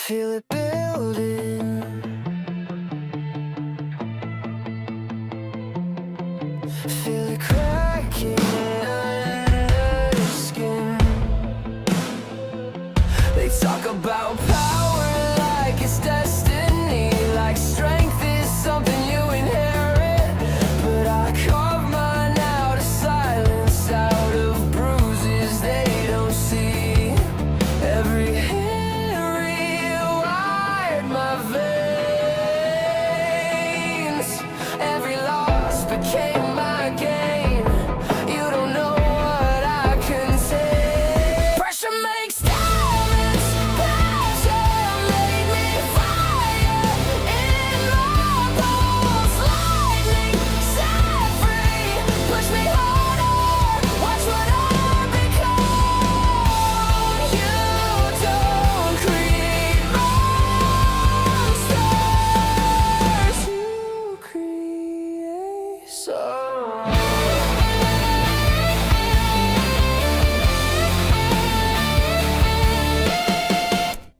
Feel it building. Feel it cracking under your skin. They talk about power like it's destiny, like strength is something you inherit. But I carve mine out of silence, out of bruises they don't see. Every hit rewired my veins. Every loss became my gain. You don't know what I can take. Pressure makes diamonds. Passion made me fire. In my bones, lightning set free. Push me harder. Watch what I become. You don't create monsters. You create some.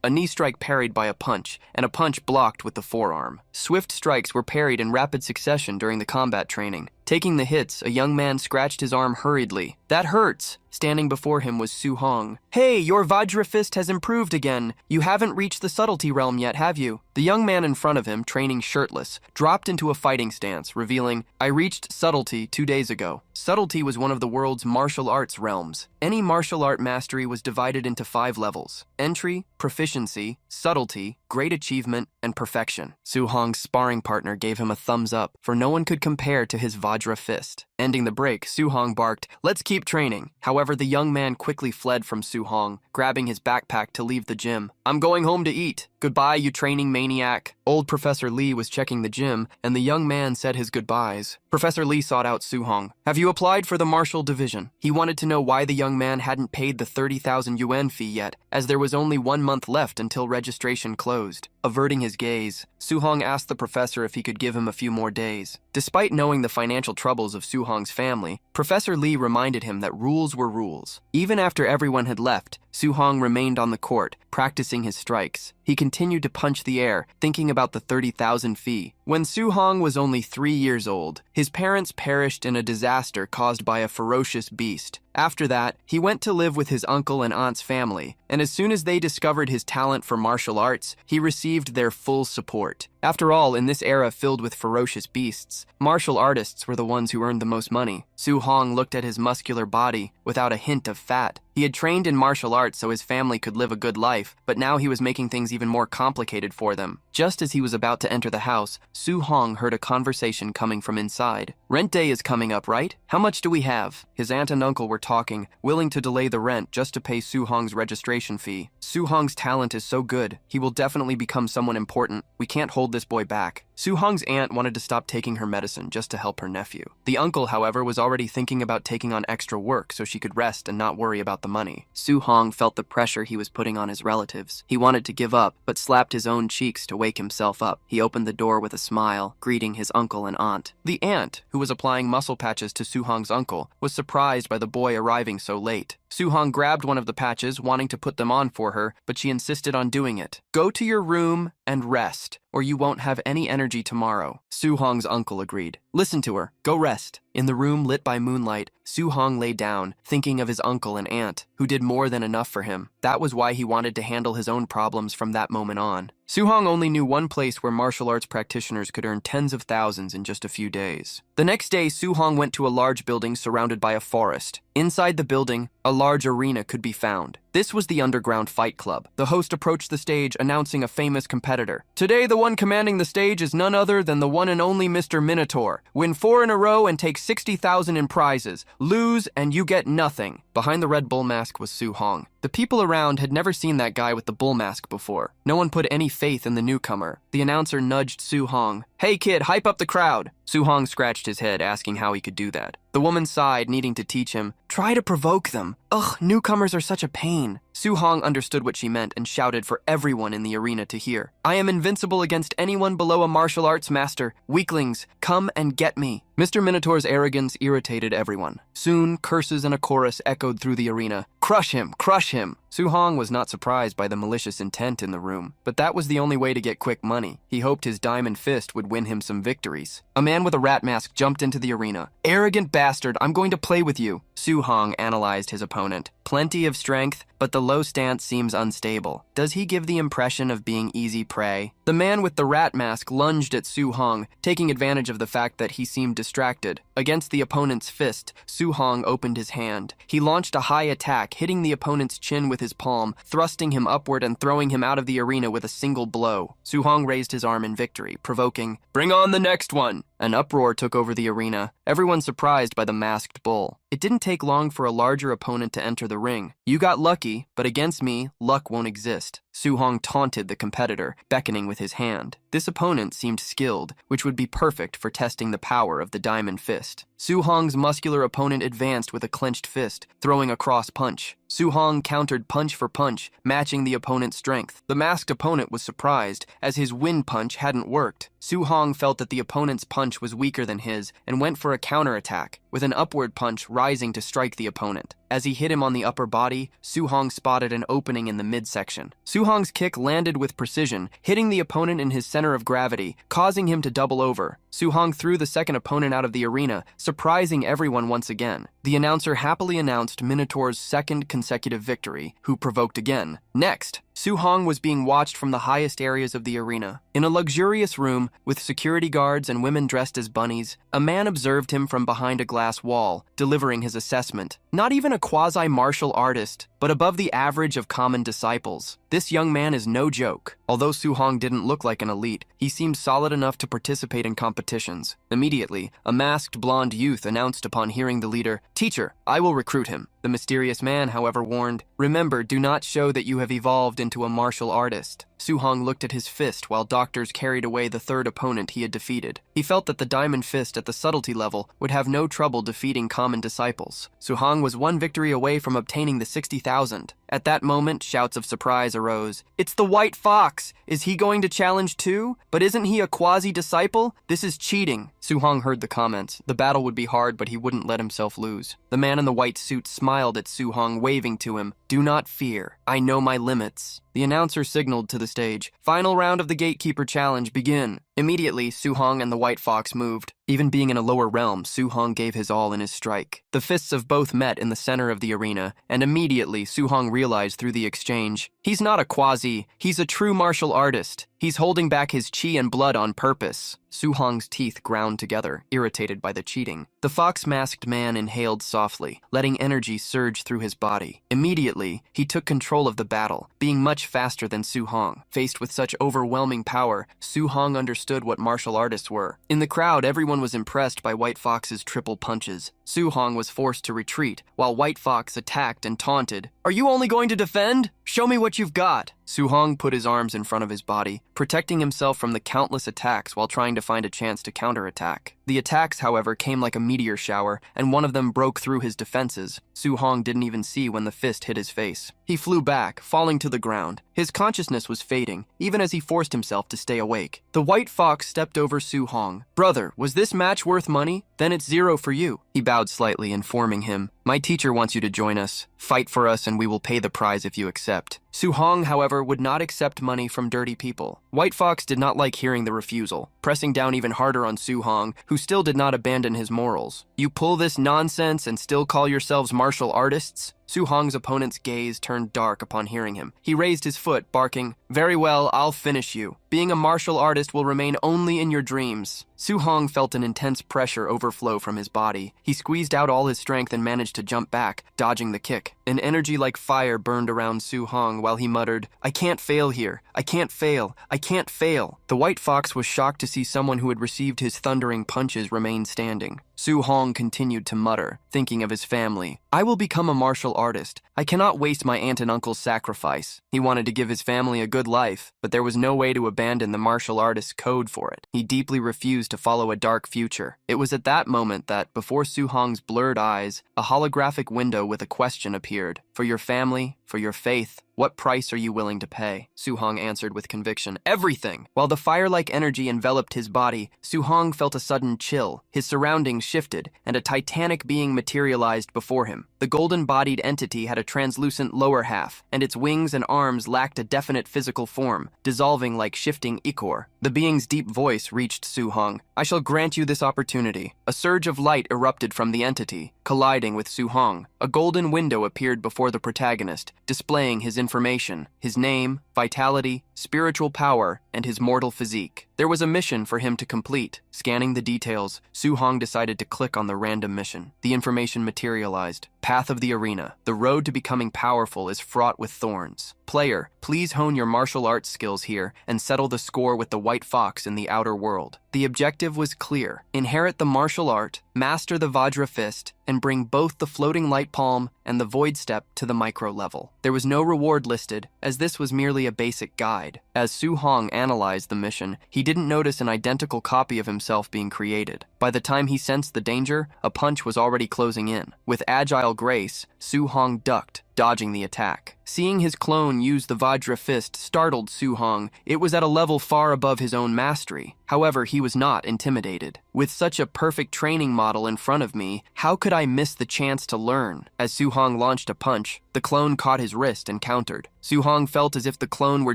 A knee strike parried by a punch, and a punch blocked with the forearm. Swift strikes were parried in rapid succession during the combat training. Taking the hits, a young man scratched his arm hurriedly. "That hurts!" Standing before him was Su Hong. "Hey, your Vajra fist has improved again. You haven't reached the subtlety realm yet, have you?" The young man in front of him, training shirtless, dropped into a fighting stance, revealing, "I reached subtlety 2 days ago." Subtlety was one of the world's martial arts realms. Any martial art mastery was divided into 5 levels: entry, proficiency, subtlety, great achievement, and perfection. Su Hong's sparring partner gave him a thumbs up, for no one could compare to his Vajra fist. Ending the break, Su Hong barked, "Let's keep training." However, the young man quickly fled from Su Hong, grabbing his backpack to leave the gym. "I'm going home to eat. Goodbye, you training maniac." Old Professor Lee was checking the gym, and the young man said his goodbyes. Professor Lee sought out Su Hong. "Have you applied for the martial division?" He wanted to know why the young man hadn't paid the 30,000 yuan fee yet, as there was only 1 month left until registration closed. Averting his gaze, Su Hong asked the professor if he could give him a few more days. Despite knowing the financial troubles of Su Hong's family, Professor Lee reminded him that rules were rules. Even after everyone had left, Su Hong remained on the court, practicing his strikes. He continued to punch the air, thinking about the 30,000 fee. When Su Hong was only 3 years old, his parents perished in a disaster caused by a ferocious beast. After that, he went to live with his uncle and aunt's family, and as soon as they discovered his talent for martial arts, he received their full support. After all, in this era filled with ferocious beasts, martial artists were the ones who earned the most money. Su Hong looked at his muscular body without a hint of fat. He had trained in martial arts so his family could live a good life, but now he was making things even more complicated for them. Just as he was about to enter the house, Su Hong heard a conversation coming from inside. "Rent day is coming up, right? How much do we have?" His aunt and uncle were talking, willing to delay the rent just to pay Su Hong's registration fee. "Su Hong's talent is so good. He will definitely become someone important. We can't hold this boy back." Su Hong's aunt wanted to stop taking her medicine just to help her nephew. The uncle, however, was already thinking about taking on extra work so she could rest and not worry about the money. Su Hong felt the pressure he was putting on his relatives. He wanted to give up, but slapped his own cheeks to wake himself up. He opened the door with a smile, greeting his uncle and aunt. The aunt, who was applying muscle patches to Su Hong's uncle, was surprised by the boy arriving so late. Su Hong grabbed one of the patches, wanting to put them on for her, but she insisted on doing it. "Go to your room and rest, or you won't have any energy tomorrow." Su Hong's uncle agreed. "Listen to her. Go rest." In the room lit by moonlight, Su Hong lay down, thinking of his uncle and aunt, who did more than enough for him. That was why he wanted to handle his own problems from that moment on. Su Hong only knew one place where martial arts practitioners could earn tens of thousands in just a few days. The next day, Su Hong went to a large building surrounded by a forest. Inside the building, a large arena could be found. This was the underground fight club. The host approached the stage, announcing a famous competitor. "Today, the one commanding the stage is none other than the one and only Mr. Minotaur. Win 4 in a row and take 60,000 in prizes. Lose and you get nothing." Behind the red bull mask was Su Hong. The people around had never seen that guy with the bull mask before. No one put any faith in the newcomer. The announcer nudged Su Hong. "Hey kid, hype up the crowd." Su Hong scratched his head, asking how he could do that. The woman sighed, needing to teach him. "Try to provoke them. Ugh, newcomers are such a pain." Su Hong understood what she meant and shouted for everyone in the arena to hear. "I am invincible against anyone below a martial arts master. Weaklings, come and get me." Mr. Minotaur's arrogance irritated everyone. Soon, curses and a chorus echoed through the arena. Crush him, crush him." Su-hong was not surprised by the malicious intent in the room, but that was the only way to get quick money. He hoped his diamond fist would win him some victories. A man with a rat mask jumped into the arena. "Arrogant bastard, I'm going to play with you." Su-hong analyzed his opponent. Plenty of strength, but the low stance seems unstable. Does he give the impression of being easy prey? The man with the rat mask lunged at Su-hong, taking advantage of the fact that he seemed distracted. Against the opponent's fist, Su-hong opened his hand. He launched a high attack, hitting the opponent's chin with his palm, thrusting him upward and throwing him out of the arena with a single blow. Su-hong raised his arm in victory, provoking, "Bring on the next one!" An uproar took over the arena, everyone surprised by the masked bull. It didn't take long for a larger opponent to enter the ring. "You got lucky, but against me, luck won't exist." Su-hong taunted the competitor, beckoning with his hand. This opponent seemed skilled, which would be perfect for testing the power of the diamond fist. Su-hong's muscular opponent advanced with a clenched fist, throwing a cross punch. Su-hong countered punch for punch, matching the opponent's strength. The masked opponent was surprised, as his wind punch hadn't worked. Su-hong felt that the opponent's punch was weaker than his and went for a counterattack, with an upward punch rising to strike the opponent. As he hit him on the upper body, Su-hong spotted an opening in the midsection. Su-hong's kick landed with precision, hitting the opponent in his center of gravity, causing him to double over. Su-hong threw the second opponent out of the arena, surprising everyone once again. The announcer happily announced Minotaur's second consecutive victory, who provoked again. Next, Su-hong was being watched from the highest areas of the arena. In a luxurious room, with security guards and women dressed as bunnies, a man observed him from behind a glass wall, delivering his assessment. Not even a quasi-martial artist, but above the average of common disciples. This young man is no joke. Although Su-hong didn't look like an elite, he seemed solid enough to participate in competitions. Immediately, a masked blonde youth announced upon hearing the leader, "Teacher, I will recruit him." The mysterious man, however, warned, "Remember, do not show that you have evolved into a martial artist." Su-hong looked at his fist while doctors carried away the third opponent he had defeated. He felt that the diamond fist at the subtlety level would have no trouble defeating common disciples. Su-hong was one victory away from obtaining the 60,000. At that moment, shouts of surprise arose. "It's the White Fox! Is he going to challenge too? But isn't he a quasi-disciple? This is cheating." Su-hong heard the comments. The battle would be hard, but he wouldn't let himself lose. The man in the white suit smiled at Su-hong, waving to him, "Do not fear. I know my limits." The announcer signaled to the stage, "Final round of the Gatekeeper Challenge, begin." Immediately, Su-hong and the White Fox moved. Even being in a lower realm, Su-hong gave his all in his strike. The fists of both met in the center of the arena, and immediately Su-hong realized through the exchange, he's not a quasi, he's a true martial artist. He's holding back his chi and blood on purpose. Su-hong's teeth ground together, irritated by the cheating. The fox-masked man inhaled softly, letting energy surge through his body. Immediately, he took control of the battle, being much faster than Su-hong. Faced with such overwhelming power, Su-hong understood what martial artists were. In the crowd, everyone was impressed by White Fox's triple punches. Su-hong was forced to retreat, while White Fox attacked and taunted. "Are you only going to defend? Show me what you've got." Su-hong put his arms in front of his body, protecting himself from the countless attacks while trying to find a chance to counterattack. The attacks, however, came like a meteor shower, and one of them broke through his defenses. Su-hong didn't even see when the fist hit his face. He flew back, falling to the ground. His consciousness was fading, even as he forced himself to stay awake. The White Fox stepped over Su-hong. "Brother, was this match worth money? Then it's 0 for you." He bowed slightly, informing him, "My teacher wants you to join us. Fight for us and we will pay the prize if you accept." Su-hong, however, would not accept money from dirty people. White Fox did not like hearing the refusal, pressing down even harder on Su-hong, who still did not abandon his morals. "You pull this nonsense and still call yourselves martial artists?" Su-hong's opponent's gaze turned dark upon hearing him. He raised his foot, barking, "Very well, I'll finish you. Being a martial artist will remain only in your dreams." Su-hong felt an intense pressure overflow from his body. He squeezed out all his strength and managed to jump back, dodging the kick. An energy like fire burned around Su-hong while he muttered, "I can't fail here. I can't fail. I can't fail." The White Fox was shocked to see someone who had received his thundering punches remain standing. Su-hong continued to mutter, thinking of his family. "I will become a martial artist. I cannot waste my aunt and uncle's sacrifice." He wanted to give his family a good life, but there was no way to abandon the martial artist's code for it. He deeply refused to follow a dark future. It was at that moment that, before Su-hong's blurred eyes, a holographic window with a question appeared. "For your family, for your faith, What price are you willing to pay? Su-hong answered with conviction. Everything! While the fire-like energy enveloped his body, Su-hong felt a sudden chill. His surroundings shifted, and a titanic being materialized before him. The golden-bodied entity had a translucent lower half, and its wings and arms lacked a definite physical form, dissolving like shifting ichor. The being's deep voice reached Su-hong. I shall grant you this opportunity. A surge of light erupted from the entity, colliding with Su-hong. A golden window appeared before the protagonist, displaying his information, his name, vitality, spiritual power, and his mortal physique. There was a mission for him to complete. Scanning the details, Su-hong decided to click on the random mission. The information materialized. Path of the arena. The road to becoming powerful is fraught with thorns. Player, please hone your martial arts skills here and settle the score with the white fox in the outer world. The objective was clear. Inherit the martial art, master the Vajra fist, and bring both the floating light palm and the void step to the micro level. There was no reward listed, as this was merely a basic guide. As Su-hong analyzed the mission, he didn't notice an identical copy of himself being created. By the time he sensed the danger, a punch was already closing in. With agile grace, Su-hong ducked, dodging the attack. Seeing his clone use the Vajra fist startled Su-hong. It was at a level far above his own mastery. However, he was not intimidated. With such a perfect training model in front of me, how could I miss the chance to learn? As Su-hong launched a punch, the clone caught his wrist and countered. Su-hong felt as if the clone were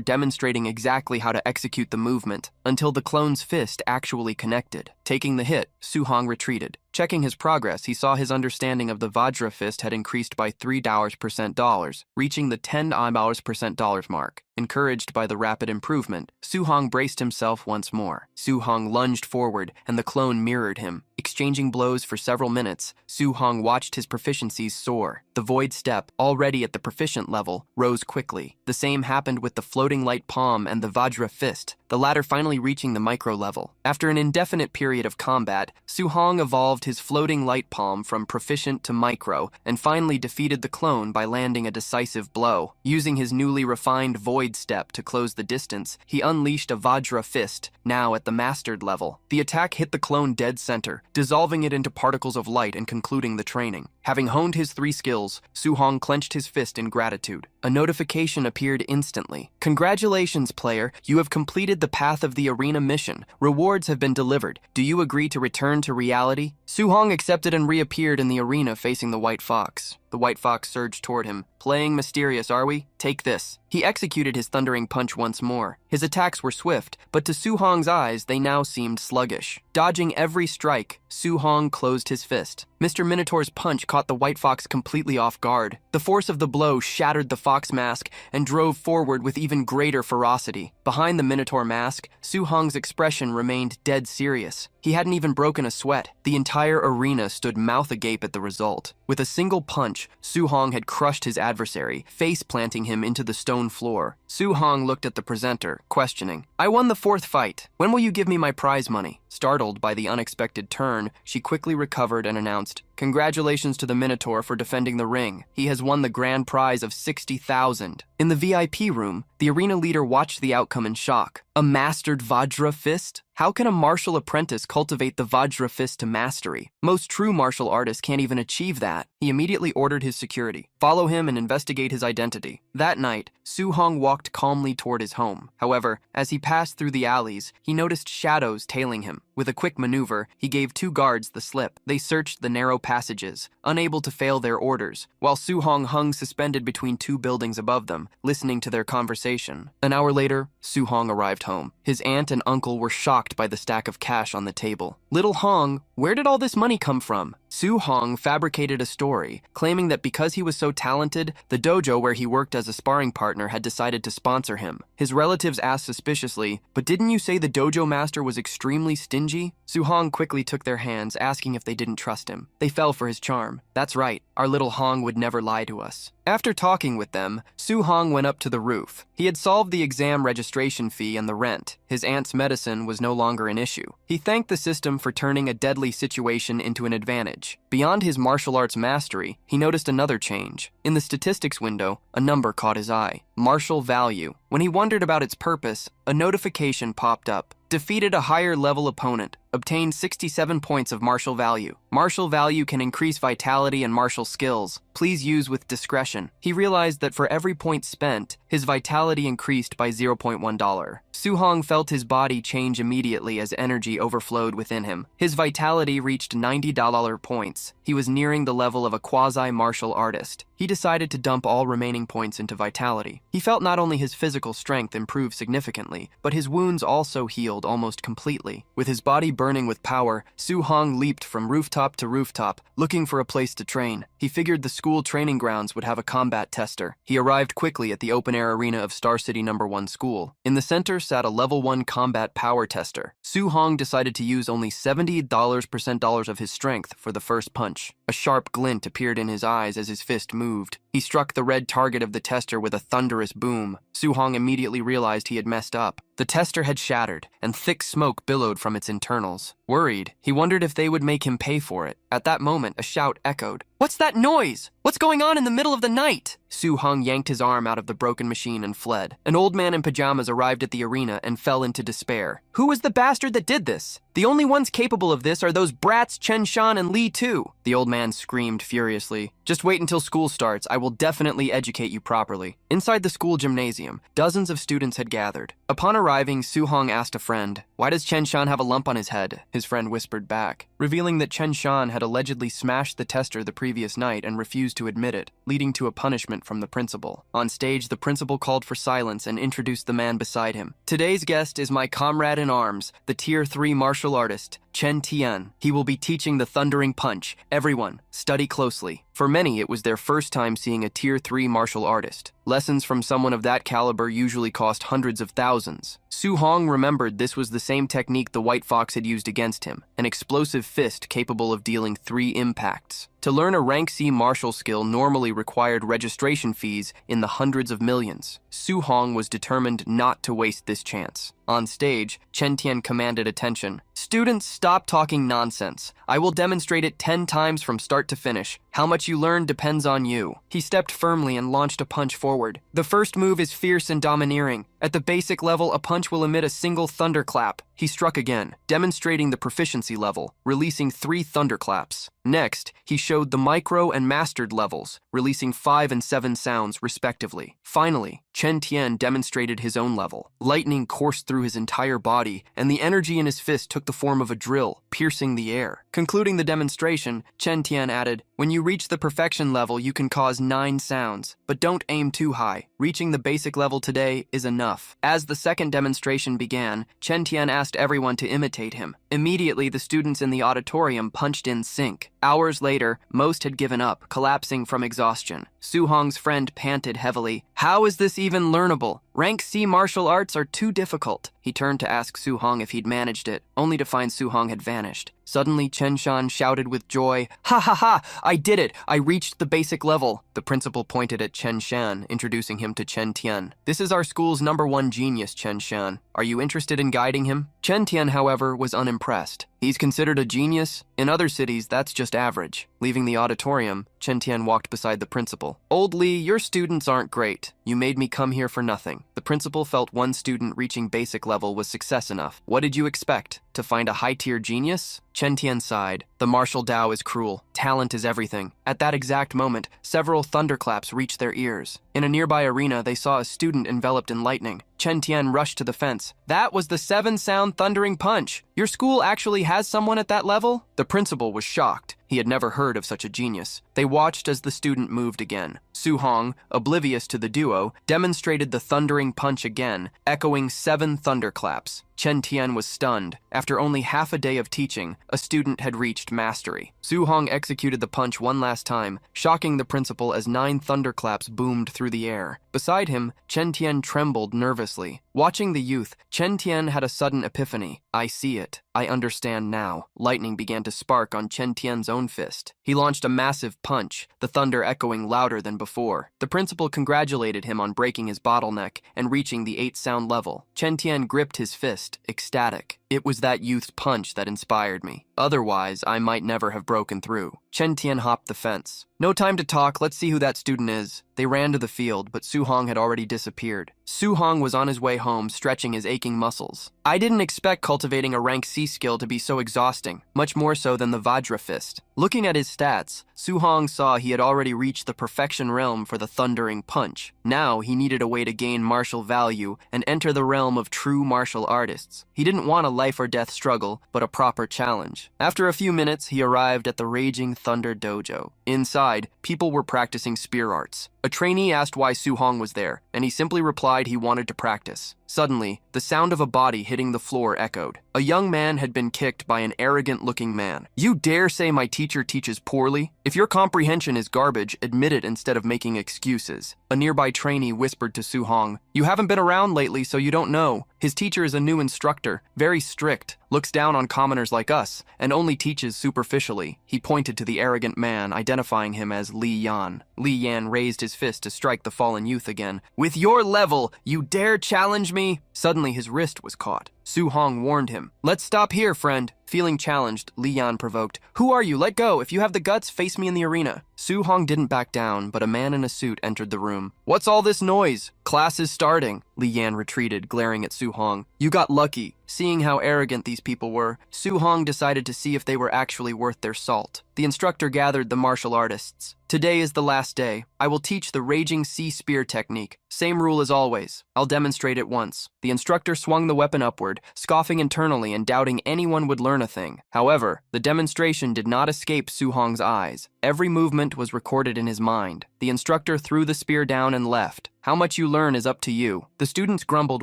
demonstrating exactly how to execute the movement, until the clone's fist actually connected. Taking the hit, Su-hong retreated. Checking his progress, he saw his understanding of the Vajra fist had increased by $3%, reaching the $10% mark. Encouraged by the rapid improvement, Su-hong braced himself once more. Su-hong lunged forward, and the clone mirrored him. Exchanging blows for several minutes, Su-hong watched his proficiencies soar. The void step, already at the proficient level, rose quickly. The same happened with the floating light palm and the Vajra fist, the latter finally reaching the micro level. After an indefinite period of combat, Su-hong evolved his floating light palm from proficient to micro, and finally defeated the clone by landing a decisive blow. Using his newly refined void step to close the distance, he unleashed a Vajra fist, now at the mastered level. The attack hit the clone dead center, dissolving it into particles of light and concluding the training. Having honed his 3 skills, Su-hong clenched his fist in gratitude. A notification appeared instantly. Congratulations, player. You have completed the Path of the Arena mission. Rewards have been delivered. Do you agree to return to reality? Su-hong accepted and reappeared in the arena facing the white fox. The white fox surged toward him. Playing mysterious, are we? Take this. He executed his thundering punch once more. His attacks were swift, but to Su-hong's eyes, they now seemed sluggish. Dodging every strike, Su-hong closed his fist. Mr. Minotaur's punch caught the white fox completely off guard. The force of the blow shattered the fox mask and drove forward with even greater ferocity. Behind the Minotaur mask, Su-hong's expression remained dead serious. He hadn't even broken a sweat. The entire arena stood mouth agape at the result. With a single punch, Su-hong had crushed his adversary, face-planting him into the stone floor. Su-hong looked at the presenter, questioning. I won the 4th fight. When will you give me my prize money? Startled by the unexpected turn, she quickly recovered and announced, Congratulations to the Minotaur for defending the ring. He has won the grand prize of $60,000. In the VIP room, the arena leader watched the outcome in shock. A mastered Vajra fist? How can a martial apprentice cultivate the Vajra fist to mastery? Most true martial artists can't even achieve that. He immediately ordered his security. Follow him and investigate his identity. That night, Su-hong walked calmly toward his home. However, as he passed through the alleys, he noticed shadows tailing him. With a quick maneuver, he gave 2 guards the slip. They searched the narrow passages, unable to fail their orders, while Su-hong hung suspended between 2 buildings above them, listening to their conversation. An hour later, Su-hong arrived home. His aunt and uncle were shocked by the stack of cash on the table. Little Hong, where did all this money come from? Su-hong fabricated a story, claiming that because he was so talented, the dojo where he worked as a sparring partner had decided to sponsor him. His relatives asked suspiciously, but didn't you say the dojo master was extremely stingy? Su-hong quickly took their hands, asking if they didn't trust him. They fell for his charm. That's right, our little Hong would never lie to us. After talking with them, Su-hong went up to the roof. He had solved the exam registration fee and the rent. His aunt's medicine was no longer an issue. He thanked the system for turning a deadly situation into an advantage. Beyond his martial arts mastery, he noticed another change. In the statistics window, a number caught his eye. Martial value. When he wondered about its purpose, a notification popped up. Defeated a higher level opponent. Obtained 67 points of martial value. Martial value can increase vitality and martial skills. Please use with discretion. He realized that for every point spent, his vitality increased by $0.1. Suhong felt his body change immediately as energy overflowed within him. His vitality reached $90 points. He was nearing the level of a quasi-martial artist. He decided to dump all remaining points into vitality. He felt not only his physical strength improved significantly, but his wounds also healed almost completely. With his body burning with power, Suhong leaped from rooftop to rooftop, looking for a place to train. He figured the school training grounds would have a combat tester. He arrived quickly at the open-air arena of Star City No. 1 school. In the center sat a level 1 combat power tester. Suhong decided to use only $70% of his strength for the first punch. A sharp glint appeared in his eyes as his fist moved. He struck the red target of the tester with a thunderous boom. Suhong immediately realized he had messed up. The tester had shattered, and thick smoke billowed from its internals. Worried, he wondered if they would make him pay for it. At that moment, a shout echoed. "What's that noise? What's going on in the middle of the night?" Suhong yanked his arm out of the broken machine and fled. An old man in pajamas arrived at the arena and fell into despair. "Who was the bastard that did this? The only ones capable of this are those brats Chen Shan and Li Tu." The old man screamed furiously. "Just wait until school starts. I will definitely educate you properly." Inside the school gymnasium, dozens of students had gathered. Upon arriving, Suhong asked a friend, "Why does Chen Shan have a lump on his head?" His friend whispered back, revealing that Chen Shan had allegedly smashed the tester the previous night and refused to admit it, leading to a punishment from the principal. On stage, the principal called for silence and introduced the man beside him. "Today's guest is my comrade in arms, the Tier 3 martial artist, Chen Tian. He will be teaching the Thundering Punch. Everyone, study closely." For many, it was their first time seeing a Tier 3 martial artist. Lessons from someone of that caliber usually cost hundreds of thousands. Suhong remembered this was the same technique the White Fox had used against him, an explosive fist capable of dealing 3 impacts. To learn a rank C martial skill normally required registration fees in the hundreds of millions. Suhong was determined not to waste this chance. On stage, Chen Tian commanded attention. "Students, stop talking nonsense. I will demonstrate it 10 times from start to finish. How much you learn depends on you." He stepped firmly and launched a punch forward. The first move is fierce and domineering. At the basic level, a punch will emit a single thunderclap. He struck again, demonstrating the proficiency level, releasing 3 thunderclaps. Next, he showed the micro and mastered levels, releasing 5 and 7 sounds respectively. Finally, Chen Tian demonstrated his own level. Lightning coursed through his entire body, and the energy in his fist took the form of a drill, piercing the air. Concluding the demonstration, Chen Tian added, "When you reach the perfection level, you can cause 9 sounds, but don't aim too high. Reaching the basic level today is enough." As the second demonstration began, Chen Tian asked everyone to imitate him. Immediately, the students in the auditorium punched in sync. Hours later, most had given up, collapsing from exhaustion. Suhong's friend panted heavily. "How is this even learnable? Rank C martial arts are too difficult." He turned to ask Suhong if he'd managed it, only to find Suhong had vanished. Suddenly, Chen Shan shouted with joy, "Ha ha ha! I did it! I reached the basic level!" The principal pointed at Chen Shan, introducing him to Chen Tian. "This is our school's #1 genius, Chen Shan. Are you interested in guiding him?" Chen Tian, however, was unimpressed. "He's considered a genius? In other cities, that's just average." Leaving the auditorium, Chen Tian walked beside the principal. "Old Li, your students aren't great. You made me come here for nothing." The principal felt one student reaching basic level was success enough. "What did you expect? To find a high-tier genius?" Chen Tian sighed. "The martial Tao is cruel. Talent is everything." At that exact moment, several thunderclaps reached their ears. In a nearby arena, they saw a student enveloped in lightning. Chen Tian rushed to the fence. "That was the 7-sound thundering punch. Your school actually has someone at that level?" The principal was shocked. He had never heard of such a genius. They watched as the student moved again. Suhong, oblivious to the duo, demonstrated the thundering punch again, echoing 7 thunderclaps. Chen Tian was stunned. After only half a day of teaching, a student had reached mastery. Suhong executed the punch one last time, shocking the principal as 9 thunderclaps boomed through the air. Beside him, Chen Tian trembled nervously. Watching the youth, Chen Tian had a sudden epiphany. "I see it. I understand now." Lightning began to spark on Chen Tian's own fist. He launched a massive punch, the thunder echoing louder than before. The principal congratulated him on breaking his bottleneck and reaching the 8-sound level. Chen Tian gripped his fist, ecstatic. It was that youth's punch that inspired me. Otherwise, I might never have broken through. Chen Tian hopped the fence. No time to talk, let's see who that student is. They ran to the field, but Su Hong had already disappeared. Su Hong was on his way home, stretching his aching muscles. I didn't expect cultivating a rank C skill to be so exhausting, much more so than the Vajra Fist. Looking at his stats, Su Hong saw he had already reached the perfection realm for the Thundering Punch. Now he needed a way to gain martial value and enter the realm of true martial artists. He didn't want a life or death struggle, but a proper challenge. After a few minutes, he arrived at the Raging Thunder Dojo. Inside, people were practicing spear arts. A trainee asked why Su Hong was there, and he simply replied he wanted to practice. Suddenly, the sound of a body hitting the floor echoed. A young man had been kicked by an arrogant-looking man. You dare say my teacher teaches poorly? If your comprehension is garbage, admit it instead of making excuses. A nearby trainee whispered to Su Hong, you haven't been around lately, so you don't know. His teacher is a new instructor, very strict, looks down on commoners like us, and only teaches superficially. He pointed to the arrogant man, identifying him as Li Yan. Li Yan raised his fist to strike the fallen youth again. With your level, you dare challenge me? Suddenly his wrist was caught. Su Hong warned him. Let's stop here, friend. Feeling challenged, Li Yan provoked. Who are you? Let go. If you have the guts, face me in the arena. Su Hong didn't back down, but a man in a suit entered the room. What's all this noise? Class is starting. Li Yan retreated, glaring at Su Hong. You got lucky. Seeing how arrogant these people were, Su Hong decided to see if they were actually worth their salt. The instructor gathered the martial artists. Today is the last day. I will teach the Raging Sea Spear technique. Same rule as always. I'll demonstrate it once. The instructor swung the weapon upward, scoffing internally and doubting anyone would learn a thing. However, the demonstration did not escape Su Hong's eyes. Every movement was recorded in his mind. The instructor threw the spear down and left. How much you learn is up to you. The students grumbled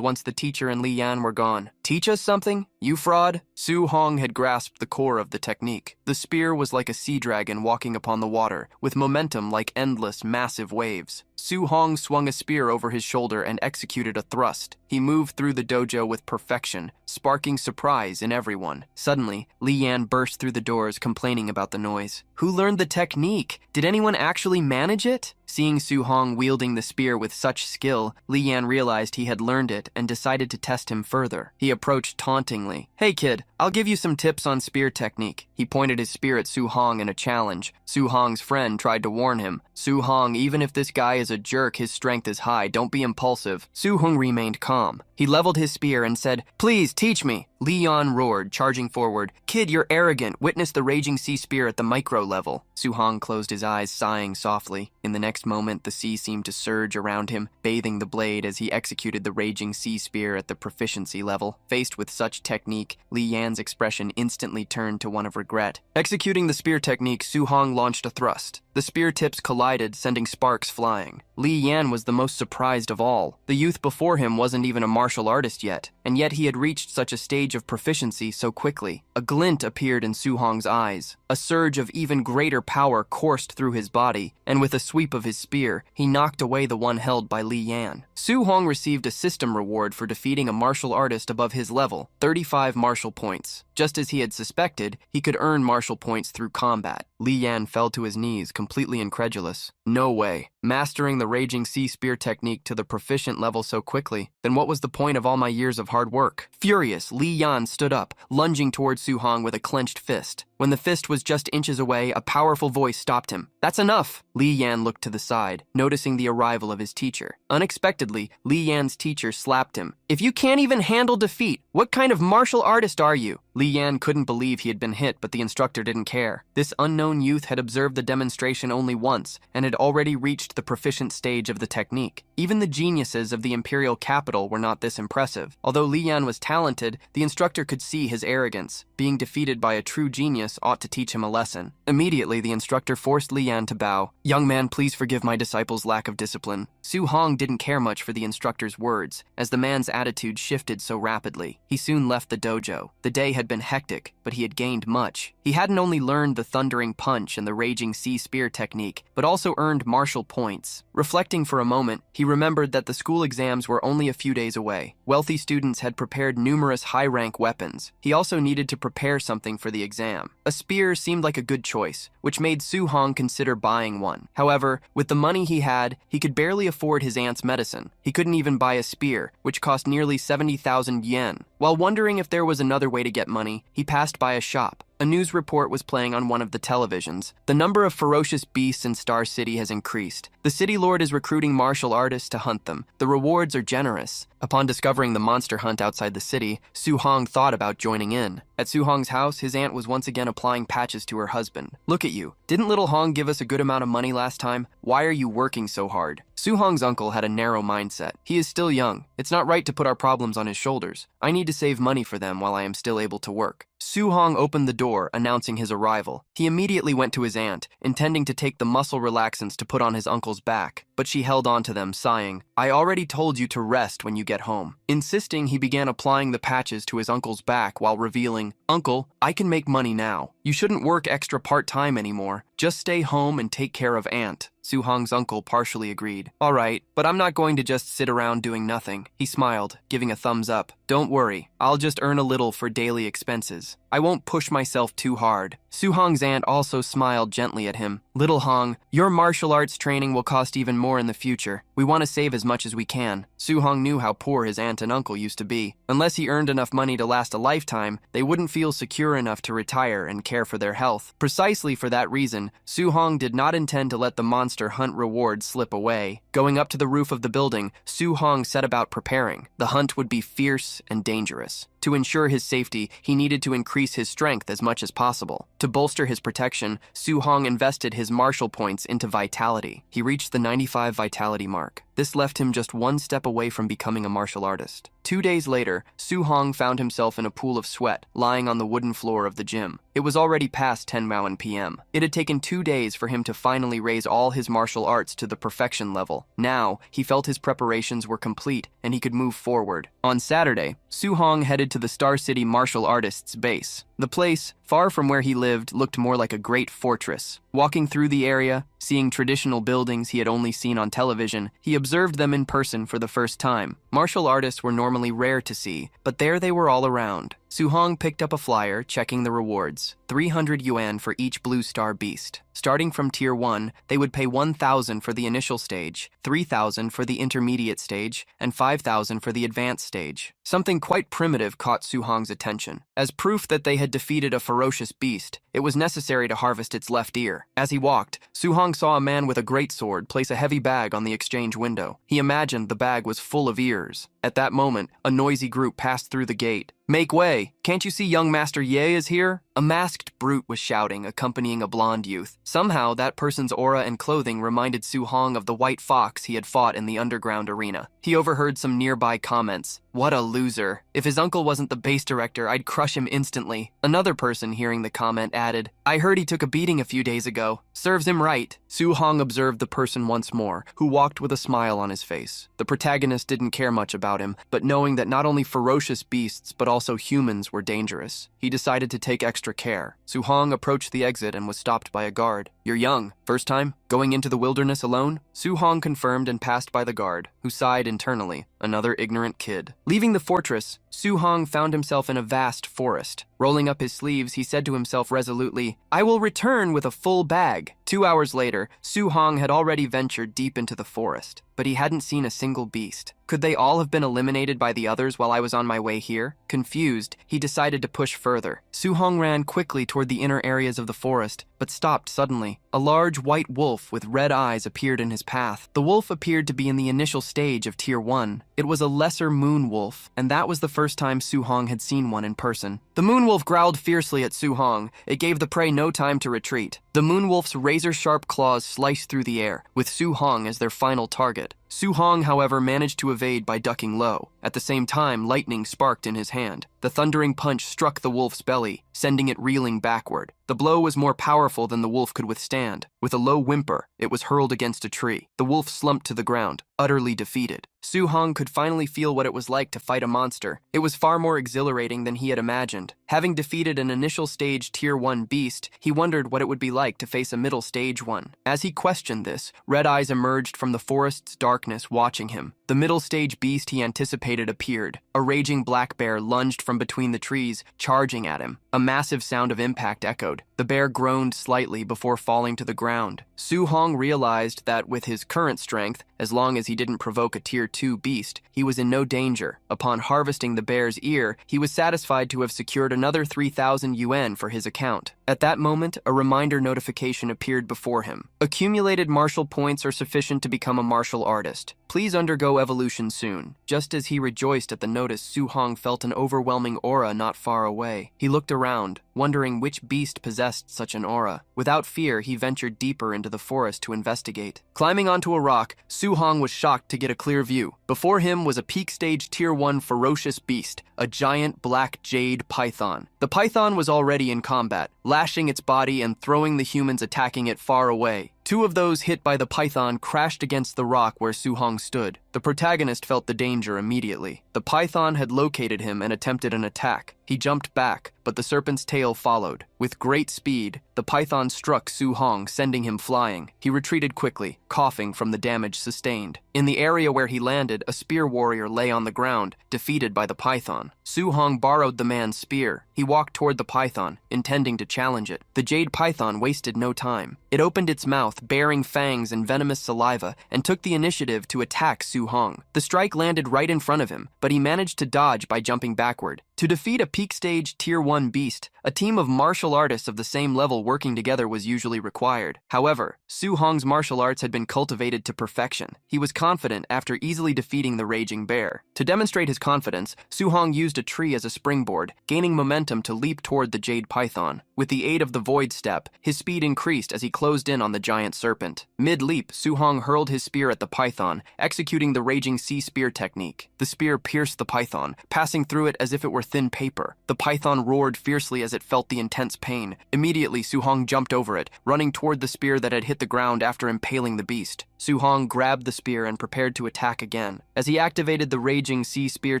once the teacher and Li Yan were gone. Teach us something? You fraud? Su Hong had grasped the core of the technique. The spear was like a sea dragon walking upon the water, with momentum like endless, massive waves. Su Hong swung a spear over his shoulder and executed a thrust. He moved through the dojo with perfection, sparking surprise in everyone. Suddenly, Li Yan burst through the doors, complaining about the noise. Who learned the technique? Did anyone actually manage it? Seeing Su Hong wielding the spear with such skill, Li Yan realized he had learned it and decided to test him further. He approached tauntingly. Hey kid, I'll give you some tips on spear technique. He pointed his spear at Su Hong in a challenge. Su Hong's friend tried to warn him. Su Hong, even if this guy is a jerk, his strength is high, don't be impulsive. Su Hong remained calm. He leveled his spear and said, please teach me. Li Yan roared, charging forward. Kid, you're arrogant. Witness the Raging Sea Spear at the micro level. Su Hong closed his eyes, sighing softly. In the next moment, the sea seemed to surge around him, bathing the blade as he executed the Raging Sea Spear at the proficiency level. Faced with such technique, Li Yan's expression instantly turned to one of regret. Executing the spear technique, Su Hong launched a thrust. The spear tips collided, sending sparks flying. Li Yan was the most surprised of all. The youth before him wasn't even a martial artist yet, and yet he had reached such a stage of proficiency so quickly. A glint appeared in Su Hong's eyes. A surge of even greater power coursed through his body, and with a sweep of his spear, he knocked away the one held by Li Yan. Su Hong received a system reward for defeating a martial artist above his level, 35 martial points. Just as he had suspected, he could earn martial points through combat. Li Yan fell to his knees, completely incredulous. No way. Mastering the Raging Sea Spear technique to the proficient level so quickly, then what was the point of all my years of hard work? Furious, Li Yan stood up, lunging towards Su Hong with a clenched fist. When the fist was just inches away, a powerful voice stopped him. That's enough! Li Yan looked to the side, noticing the arrival of his teacher. Unexpectedly, Li Yan's teacher slapped him. If you can't even handle defeat, what kind of martial artist are you? Li Yan couldn't believe he had been hit, but the instructor didn't care. This unknown youth had observed the demonstration only once, and had already reached the proficient stage of the technique. Even the geniuses of the imperial capital were not this impressive. Although Li Yan was talented, the instructor could see his arrogance. Being defeated by a true genius ought to teach him a lesson. Immediately, the instructor forced Li Yan to bow. Young man, please forgive my disciple's lack of discipline. Su Hong didn't care much for the instructor's words, as the man's attitude shifted so rapidly. He soon left the dojo. The day had been hectic, but he had gained much. He hadn't only learned the Thundering Punch and the Raging Sea Spear technique, but also earned martial points. Reflecting for a moment, he remembered that the school exams were only a few days away. Wealthy students had prepared numerous high-rank weapons. He also needed to prepare something for the exam. A spear seemed like a good choice, which made Su Hong consider buying one. However, with the money he had, he could barely afford his aunt's medicine. He couldn't even buy a spear, which cost nearly 70,000 yen. While wondering if there was another way to get money, he passed by a shop. A news report was playing on one of the televisions. The number of ferocious beasts in Star City has increased. The city lord is recruiting martial artists to hunt them. The rewards are generous. Upon discovering the monster hunt outside the city, Su-hong thought about joining in. At Su-hong's house, his aunt was once again applying patches to her husband. "Look at you. Didn't little Hong give us a good amount of money last time? Why are you working so hard?" Su-hong's uncle had a narrow mindset. He is still young. It's not right to put our problems on his shoulders. I need to save money for them while I am still able to work. Su-hong opened the door, announcing his arrival. He immediately went to his aunt, intending to take the muscle relaxants to put on his uncle's back, but she held on to them, sighing, "I already told you to rest when you get home." Insisting, he began applying the patches to his uncle's back while revealing, "Uncle, I can make money now. You shouldn't work extra part-time anymore. Just stay home and take care of Aunt." Su-hong's uncle partially agreed. "All right, but I'm not going to just sit around doing nothing." He smiled, giving a thumbs up. "Don't worry, I'll just earn a little for daily expenses. I won't push myself too hard." Su-hong's aunt also smiled gently at him. "Little Hong, your martial arts training will cost even more in the future. We want to save as much as we can." Su-hong knew how poor his aunt and uncle used to be. Unless he earned enough money to last a lifetime, they wouldn't feel secure enough to retire and care for their health. Precisely for that reason, Su-hong did not intend to let the monster hunt reward slip away. Going up to the roof of the building, Su-hong set about preparing. The hunt would be fierce and dangerous. To ensure his safety, he needed to increase his strength as much as possible. To bolster his protection, Su-hong invested his martial points into vitality. He reached the 95 vitality mark. This left him just one step away from becoming a martial artist. 2 days later, Su-hong found himself in a pool of sweat, lying on the wooden floor of the gym. It was already past 10 p.m. It had taken 2 days for him to finally raise all his martial arts to the perfection level. Now, he felt his preparations were complete, and he could move forward. On Saturday, Su-hong headed to the Star City martial artists' base. The place, far from where he lived, looked more like a great fortress. Walking through the area, seeing traditional buildings he had only seen on television, he observed them in person for the first time. Martial artists were normally rare to see, but there they were all around. Su-hong picked up a flyer, checking the rewards. 300 yuan for each blue star beast. Starting from Tier 1, they would pay 1,000 for the initial stage, 3,000 for the intermediate stage, and 5,000 for the advanced stage. Something quite primitive caught Su-hong's attention. As proof that they had defeated a ferocious beast, it was necessary to harvest its left ear. As he walked, Su-hong saw a man with a greatsword place a heavy bag on the exchange window. He imagined the bag was full of ears. At that moment, a noisy group passed through the gate. "Make way! Can't you see young Master Ye is here?" A masked brute was shouting, accompanying a blonde youth. Somehow, that person's aura and clothing reminded Su-hong of the white fox he had fought in the underground arena. He overheard some nearby comments. "What a loser. If his uncle wasn't the base director, I'd crush him instantly." Another person hearing the comment added, "I heard he took a beating a few days ago. Serves him right." Su-hong observed the person once more, who walked with a smile on his face. The protagonist didn't care much about him, but knowing that not only ferocious beasts but also humans were dangerous, he decided to take extra care. Su-hong approached the exit and was stopped by a guard. "You're young. First time? Going into the wilderness alone?" Su-hong confirmed and passed by the guard, who sighed internally. Another ignorant kid. Leaving the fortress, Su-hong found himself in a vast forest. Rolling up his sleeves, he said to himself resolutely, "I will return with a full bag." 2 hours later, Su-hong had already ventured deep into the forest, but he hadn't seen a single beast. Could they all have been eliminated by the others while I was on my way here? Confused, he decided to push further. Su-hong ran quickly toward the inner areas of the forest, but stopped suddenly. A large white wolf with red eyes appeared in his path. The wolf appeared to be in the initial stage of Tier 1. It was a lesser moon wolf, and that was the first time Su-hong had seen one in person. The moon wolf growled fiercely at Su-hong. It gave the prey no time to retreat. The moon wolf's razor-sharp claws sliced through the air, with Su-hong as their final target. Su-hong, however, managed to evade by ducking low. At the same time, lightning sparked in his hand. The thundering punch struck the wolf's belly, sending it reeling backward. The blow was more powerful than the wolf could withstand. With a low whimper, it was hurled against a tree. The wolf slumped to the ground, utterly defeated. Su-hong could finally feel what it was like to fight a monster. It was far more exhilarating than he had imagined. Having defeated an initial stage Tier 1 beast, he wondered what it would be like to face a middle stage one. As he questioned this, red eyes emerged from the forest's darkness, watching him. The middle stage beast he anticipated appeared. A raging black bear lunged from between the trees, charging at him. A massive sound of impact echoed. The bear groaned slightly before falling to the ground. Su Hong realized that with his current strength, as long as he didn't provoke a Tier 2 beast, he was in no danger. Upon harvesting the bear's ear, he was satisfied to have secured another 3,000 yuan for his account. At that moment, a reminder notification appeared before him. Accumulated martial points are sufficient to become a martial artist. Please undergo evolution soon. Just as he rejoiced at the notice, Su Hong felt an overwhelming aura not far away. He looked around, wondering which beast possessed such an aura. Without fear, he ventured deeper into the forest to investigate. Climbing onto a rock, Su Hong was shocked to get a clear view. Before him was a peak stage Tier 1 ferocious beast, a giant black jade python. The python was already in combat, lashing its body and throwing the humans attacking it far away. Two of those hit by the python crashed against the rock where Su Hong stood. The protagonist felt the danger immediately. The python had located him and attempted an attack. He jumped back, but the serpent's tail followed. With great speed, the python struck Su Hong, sending him flying. He retreated quickly, coughing from the damage sustained. In the area where he landed, a spear warrior lay on the ground, defeated by the python. Su Hong borrowed the man's spear. He walked toward the python, intending to challenge it. The jade python wasted no time. It opened its mouth, bearing fangs and venomous saliva, and took the initiative to attack Su Hong. The strike landed right in front of him, but he managed to dodge by jumping backward. To defeat a peak stage Tier 1 beast, a team of martial artists of the same level working together was usually required. However, Su Hong's martial arts had been cultivated to perfection. He was confident after easily defeating the raging bear. To demonstrate his confidence, Su Hong used a tree as a springboard, gaining momentum to leap toward the jade python. With the aid of the void step, his speed increased as he closed in on the giant serpent. Mid-leap, Su Hong hurled his spear at the python, executing the raging sea spear technique. The spear pierced the python, passing through it as if it were thin paper. The python roared fiercely as it felt the intense pain. Immediately, Su Hong jumped over it, running toward the spear that had hit the ground after impaling the beast. Su Hong grabbed the spear and prepared to attack again. As he activated the raging sea spear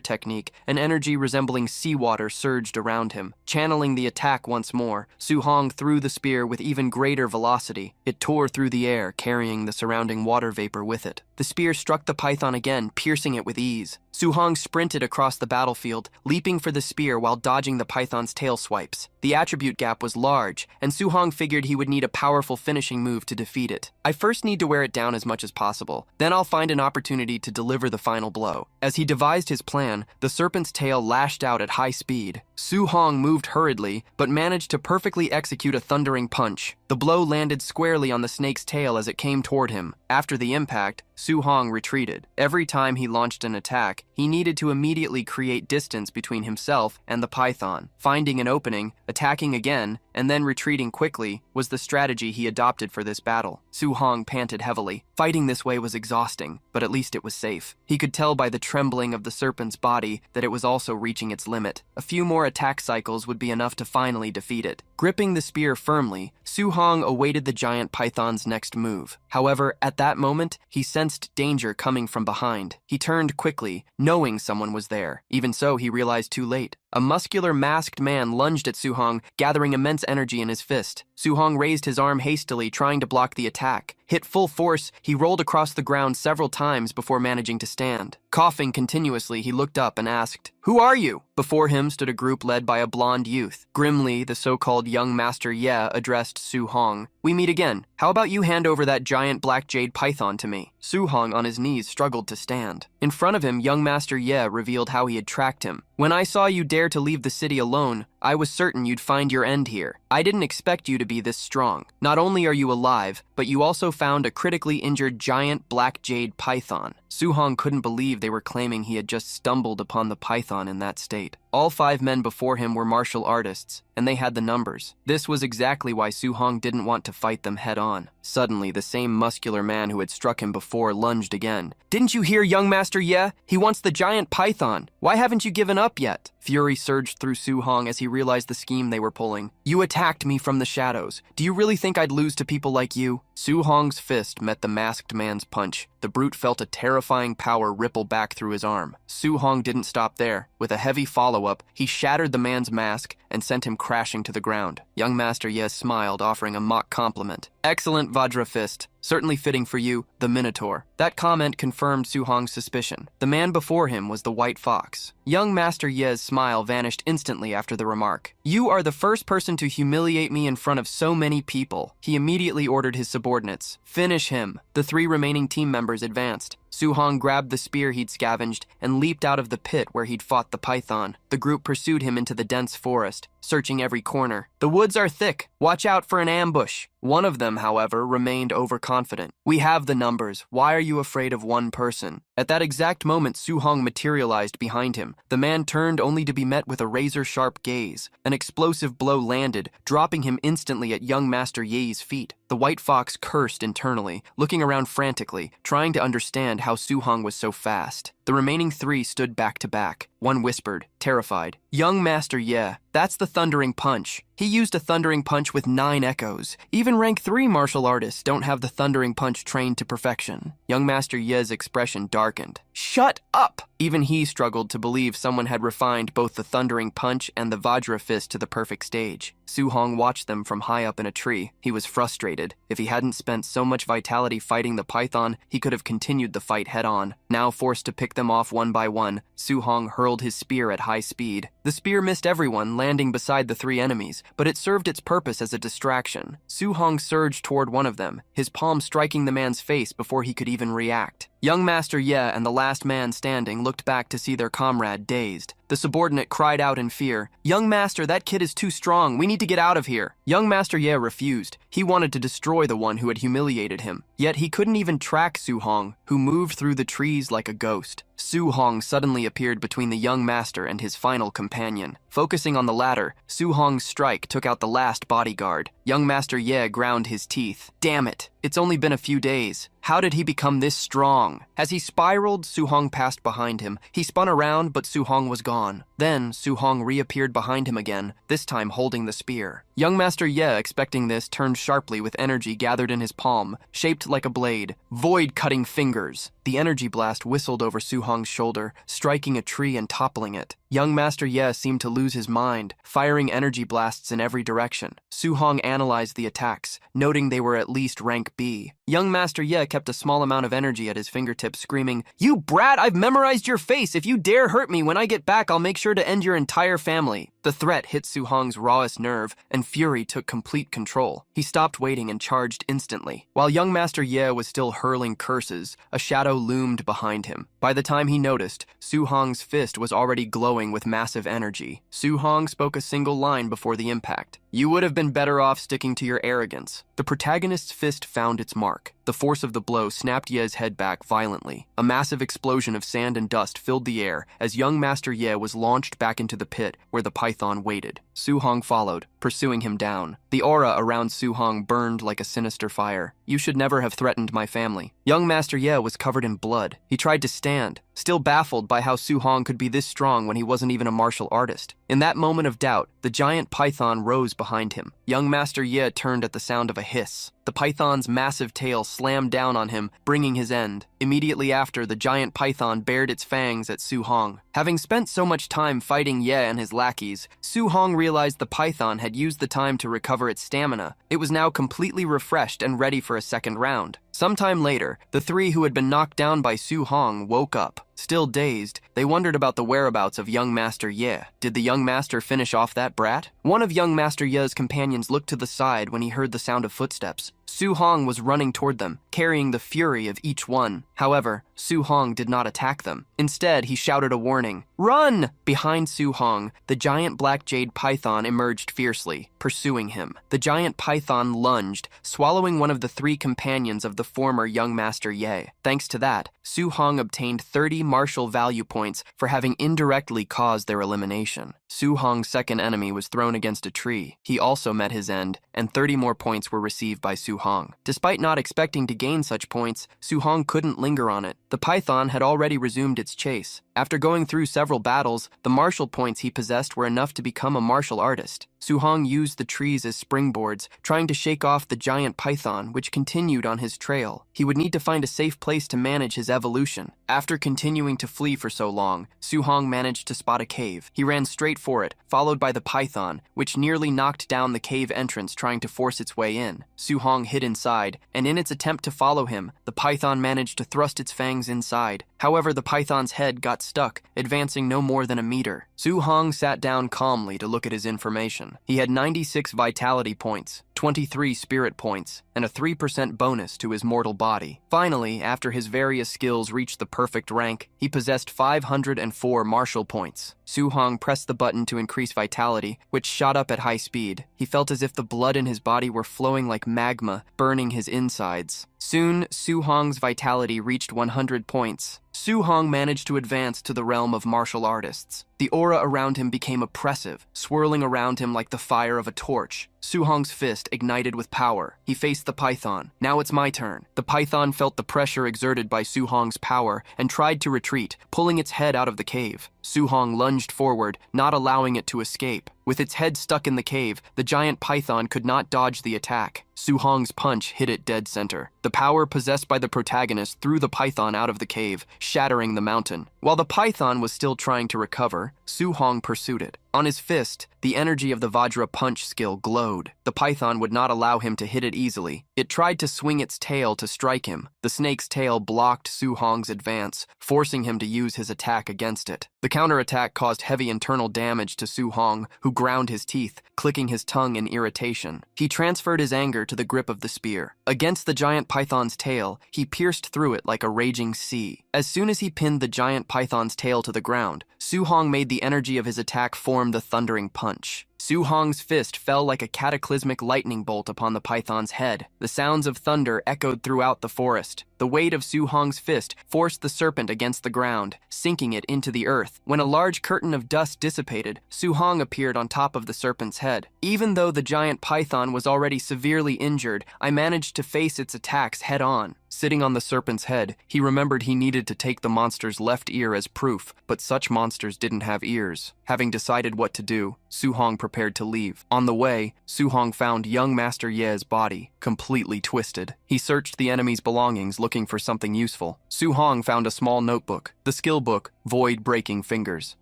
technique, an energy resembling seawater surged around him. Channeling the attack once more, Su Hong threw the spear with even greater velocity. It tore through the air, carrying the surrounding water vapor with it. The spear struck the python again, piercing it with ease. Su Hong sprinted across the battlefield, leaping for the spear while dodging the python's tail swipes. The attribute gap was large, and Su Hong figured he would need a powerful finishing move to defeat it. I first need to wear it down as much as possible, then I'll find an opportunity to deliver the final blow. As he devised his plan, the serpent's tail lashed out at high speed. Su Hong moved hurriedly, but managed to perfectly execute a thundering punch. The blow landed squarely on the snake's tail as it came toward him. After the impact, Su Hong retreated. Every time he launched an attack, he needed to immediately create distance between himself and the python. Finding an opening, attacking again, and then retreating quickly was the strategy he adopted for this battle. Su Hong panted heavily. Fighting this way was exhausting, but at least it was safe. He could tell by the trembling of the serpent's body that it was also reaching its limit. A few more attack cycles would be enough to finally defeat it. Gripping the spear firmly, Su Hong awaited the giant python's next move. However, at that moment, he sensed danger coming from behind. He turned quickly, knowing someone was there. Even so, he realized too late. A muscular, masked man lunged at Su Hong, gathering immense energy in his fist. Su Hong raised his arm hastily, trying to block the attack. Hit full force, he rolled across the ground several times before managing to stand. Coughing continuously, he looked up and asked, "Who are you?" Before him stood a group led by a blonde youth. Grimly, the so-called young master Ye addressed Su Hong. "We meet again. How about you hand over that giant black jade python to me?" Su Hong, on his knees, struggled to stand. In front of him, young master Ye revealed how he had tracked him. "When I saw you dare to leave the city alone, I was certain you'd find your end here. I didn't expect you to be this strong. Not only are you alive, but you also found a critically injured giant black jade python." Su Hong couldn't believe they were claiming he had just stumbled upon the python in that state. All 5 men before him were martial artists, and they had the numbers. This was exactly why Su Hong didn't want to fight them head-on. Suddenly, the same muscular man who had struck him before lunged again. "Didn't you hear, young master Ye? He wants the giant python. Why haven't you given up yet?" Fury surged through Su Hong as he realized the scheme they were pulling. "You attacked me from the shadows. Do you really think I'd lose to people like you?" Su Hong's fist met the masked man's punch. The brute felt a terrifying power ripple back through his arm. Su Hong didn't stop there. With a heavy follow-up, he shattered the man's mask and sent him crashing to the ground. Young Master Ye smiled, offering a mock compliment. "Excellent Vajra fist. Certainly fitting for you, the Minotaur. That comment confirmed Su-hong's suspicion. The man before him was the White Fox. Young Master Ye's smile vanished instantly after the remark. You are the first person to humiliate me in front of so many people. He immediately ordered his subordinates. Finish him. The 3 remaining team members advanced. Su-hong grabbed the spear he'd scavenged and leaped out of the pit where he'd fought the python. The group pursued him into the dense forest, searching every corner. The woods are thick. Watch out for an ambush. One of them, however, remained overconfident. We have the numbers. Why are you afraid of one person? At that exact moment, Su-hong materialized behind him. The man turned only to be met with a razor-sharp gaze. An explosive blow landed, dropping him instantly at young Master Ye's feet. The White Fox cursed internally, looking around frantically, trying to understand how Su-hong was so fast. The remaining 3 stood back to back. One whispered, terrified, Young Master Ye, that's the Thundering Punch. He used a Thundering Punch with 9 echoes. Even rank 3 martial artists don't have the Thundering Punch trained to perfection. Young Master Ye's expression darkened. Shut up! Even he struggled to believe someone had refined both the Thundering Punch and the Vajra Fist to the perfect stage. Su-hong watched them from high up in a tree. He was frustrated. If he hadn't spent so much vitality fighting the python, he could have continued the fight head-on. Now forced to pick them off one by one, Su-hong hurled his spear at high speed. The spear missed everyone, landing beside the 3 enemies, but it served its purpose as a distraction. Su-hong surged toward one of them, his palm striking the man's face before he could even react. Young Master Ye and the last man standing looked back to see their comrade dazed. The subordinate cried out in fear, Young Master, that kid is too strong. We need to get out of here. Young Master Ye refused. He wanted to destroy the one who had humiliated him. Yet he couldn't even track Su-hong, who moved through the trees like a ghost. Su-hong suddenly appeared between the young master and his final companion. Focusing on the latter, Su-hong's strike took out the last bodyguard. Young Master Ye ground his teeth. Damn it, it's only been a few days. How did he become this strong? As he spiraled, Su-hong passed behind him. He spun around, but Su-hong was gone. Then, Su-hong reappeared behind him again, this time holding the spear. Young Master Ye, expecting this, turned sharply with energy gathered in his palm, shaped like a blade. Void-cutting fingers. The energy blast whistled over Su-hong's shoulder, striking a tree and toppling it. Young Master Ye seemed to lose his mind, firing energy blasts in every direction. Su-hong analyzed the attacks, noting they were at least rank B. Young Master Ye kept a small amount of energy at his fingertips, screaming, You brat, I've memorized your face! If you dare hurt me when I get back, I'll make sure to end your entire family. The threat hit Su-hong's rawest nerve, and fury took complete control. He stopped waiting and charged instantly. While young Master Ye was still hurling curses, a shadow loomed behind him. By the time he noticed, Su-hong's fist was already glowing with massive energy. Su-hong spoke a single line before the impact. You would have been better off sticking to your arrogance. The protagonist's fist found its mark. The force of the blow snapped Ye's head back violently. A massive explosion of sand and dust filled the air as young Master Ye was launched back into the pit where the python waited. Su-hong followed, pursuing him down. The aura around Su-hong burned like a sinister fire. You should never have threatened my family. Young Master Ye was covered in blood. He tried to stand, still baffled by how Su-hong could be this strong when he wasn't even a martial artist. In that moment of doubt, the giant python rose behind him. Young Master Ye turned at the sound of a hiss. The python's massive tail slammed down on him, bringing his end. Immediately after, the giant python bared its fangs at Su-hong. Having spent so much time fighting Ye and his lackeys, Su-hong realized the python had used the time to recover its stamina. It was now completely refreshed and ready for a second round. Sometime later, the 3 who had been knocked down by Su-hong woke up. Still dazed, they wondered about the whereabouts of young Master Ye. Did the young master finish off that brat? One of young Master Ye's companions looked to the side when he heard the sound of footsteps. Su-hong was running toward them, carrying the fury of each one. However, Su-hong did not attack them. Instead, he shouted a warning, Run! Behind Su-hong, the giant black jade python emerged fiercely, pursuing him. The giant python lunged, swallowing one of the 3 companions of the former young Master Ye. Thanks to that, Su-hong obtained 30 martial value points for having indirectly caused their elimination. Su-hong's second enemy was thrown against a tree. He also met his end, and 30 more points were received by Su-hong. Despite not expecting to gain such points, Su-hong couldn't linger on it. The python had already resumed its chase. After going through several battles, the martial points he possessed were enough to become a martial artist. Su Hong used the trees as springboards, trying to shake off the giant python, which continued on his trail. He would need to find a safe place to manage his evolution. After continuing to flee for so long, Su Hong managed to spot a cave. He ran straight for it, followed by the python, which nearly knocked down the cave entrance trying to force its way in. Su Hong hid inside, and in its attempt to follow him, the python managed to thrust its fangs inside. However, the python's head got stuck, advancing no more than a meter. Su Hong sat down calmly to look at his information. He had 96 vitality points, 23 spirit points, and a 3% bonus to his mortal body. Finally, after his various skills reached the perfect rank, he possessed 504 martial points. Su Hong pressed the button to increase vitality, which shot up at high speed. He felt as if the blood in his body were flowing like magma, burning his insides. Soon, Su Hong's vitality reached 100 points. Su Hong managed to advance to the realm of martial artists. The aura around him became oppressive, swirling around him like the fire of a torch. Su Hong's fist ignited with power. He faced the python. Now it's my turn. The python felt the pressure exerted by Su Hong's power and tried to retreat, pulling its head out of the cave. Su Hong lunged forward, not allowing it to escape. With its head stuck in the cave, the giant python could not dodge the attack. Su Hong's punch hit it dead center. The power possessed by the protagonist threw the python out of the cave, shattering the mountain. While the python was still trying to recover, Su Hong pursued it. On his fist, the energy of the Vajra punch skill glowed. The python would not allow him to hit it easily. It tried to swing its tail to strike him. The snake's tail blocked Su Hong's advance, forcing him to use his attack against it. The counterattack caused heavy internal damage to Su Hong, who ground his teeth, clicking his tongue in irritation. He transferred his anger to the grip of the spear. Against the giant python's tail, he pierced through it like a raging sea. As soon as he pinned the giant python's tail to the ground, Su Hong made the energy of his attack form the thundering punch. Su Hong's fist fell like a cataclysmic lightning bolt upon the python's head. The sounds of thunder echoed throughout the forest. The weight of Su Hong's fist forced the serpent against the ground, sinking it into the earth. When a large curtain of dust dissipated, Su Hong appeared on top of the serpent's head. Even though the giant python was already severely injured, I managed to face its attacks head-on. Sitting on the serpent's head, he remembered he needed to take the monster's left ear as proof, but such monsters didn't have ears. Having decided what to do, Su Hong prepared to leave. On the way, Su Hong found young Master Ye's body, completely twisted. He searched the enemy's belongings looking for something useful. Su Hong found a small notebook, the skill book, Void Breaking Fingers.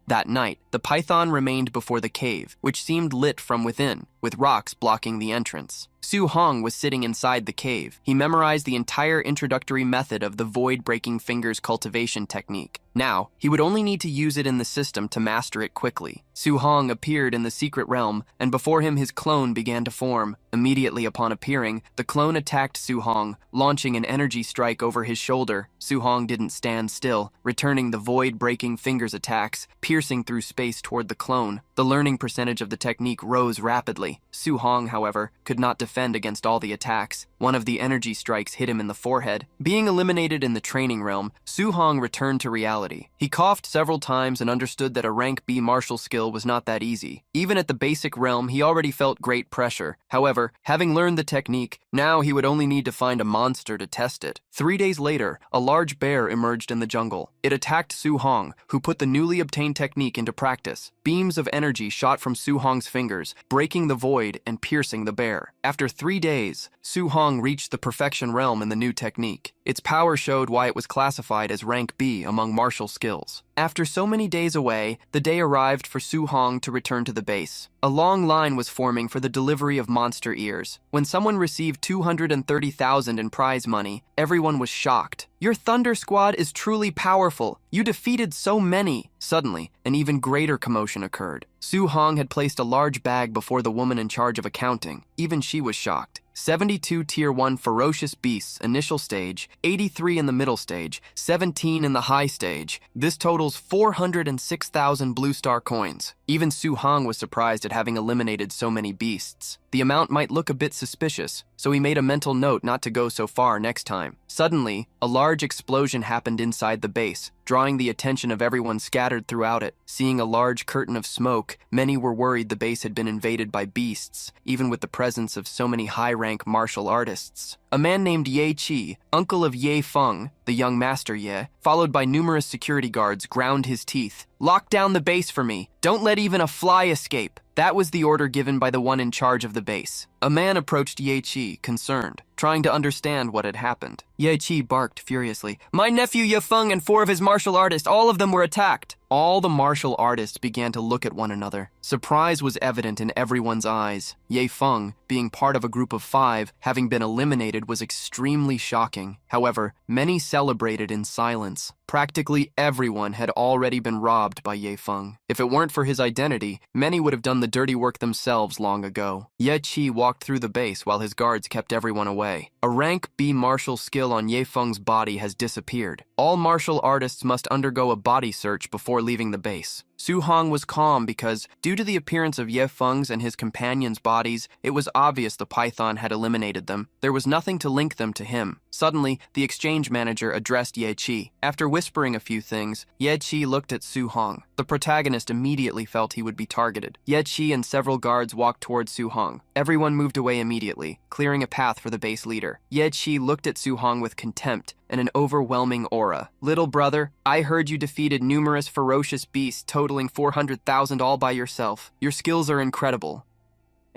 That night, the python remained before the cave, which seemed lit from within, with rocks blocking the entrance. Su Hong was sitting inside the cave. He memorized the entire introductory method of the Void Breaking Fingers cultivation technique. Now, he would only need to use it in the system to master it quickly. Su Hong appeared in the secret realm, and before him his clone began to form. Immediately upon appearing, the clone attacked Su Hong, launching an energy strike over his shoulder. Su Hong didn't stand still, returning the Void Breaking Fingers attacks, piercing through space toward the clone. The learning percentage of the technique rose rapidly. Su Hong, however, could not defend against all the attacks. One of the energy strikes hit him in the forehead. Being eliminated in the training realm, Su Hong returned to reality. He coughed several times and understood that a rank B martial skill was not that easy. Even at the basic realm, he already felt great pressure. However, having learned the technique, now he would only need to find a monster to test it. 3 days later, a large bear emerged in the jungle. It attacked Su Hong, who put the newly obtained technique into practice. Beams of energy shot from Su Hong's fingers, breaking the void and piercing the bear. After 3 days, Su Hong reached the perfection realm in the new technique. Its power showed why it was classified as rank B among martial skills. After so many days away, the day arrived for Su Hong to return to the base. A long line was forming for the delivery of monster ears. When someone received 230,000 in prize money, everyone was shocked. "Your Thunder Squad is truly powerful. You defeated so many." Suddenly, an even greater commotion occurred. Su Hong had placed a large bag before the woman in charge of accounting. Even she was shocked. 72 Tier 1 ferocious beasts, initial stage, 83 in the middle stage, 17 in the high stage. This totals 406,000 Blue Star coins. Even Su Hong was surprised at having eliminated so many beasts. The amount might look a bit suspicious, so he made a mental note not to go so far next time. Suddenly, a large explosion happened inside the base, drawing the attention of everyone scattered throughout it. Seeing a large curtain of smoke, many were worried the base had been invaded by beasts, even with the presence of so many high-rank martial artists. A man named Ye Qi, uncle of Ye Feng, the young Master Ye, followed by numerous security guards, ground his teeth. "Lock down the base for me. Don't let even a fly escape." That was the order given by the one in charge of the base. A man approached Ye Qi, concerned, trying to understand what had happened. Ye Qi barked furiously. My nephew Ye Feng and 4 of his martial artists, all of them were attacked. All the martial artists began to look at one another. Surprise was evident in everyone's eyes. Ye Feng, being part of a group of 5, having been eliminated, was extremely shocking. However, many celebrated in silence. Practically everyone had already been robbed by Ye Feng. If it weren't for his identity, many would have done the dirty work themselves long ago. Ye Qi walked through the base while his guards kept everyone away. A rank B martial skill on Ye Feng's body has disappeared. All martial artists must undergo a body search before leaving the base. Su Hong was calm because, due to the appearance of Ye Feng's and his companions' bodies, it was obvious the python had eliminated them. There was nothing to link them to him. Suddenly, the exchange manager addressed Ye Qi. After whispering a few things, Ye Qi looked at Su Hong. The protagonist immediately felt he would be targeted. Ye Qi and several guards walked towards Su Hong. Everyone moved away immediately, clearing a path for the base leader. Ye Qi looked at Su Hong with contempt and an overwhelming aura. Little brother, I heard you defeated numerous ferocious beasts totaling 400,000 all by yourself. Your skills are incredible.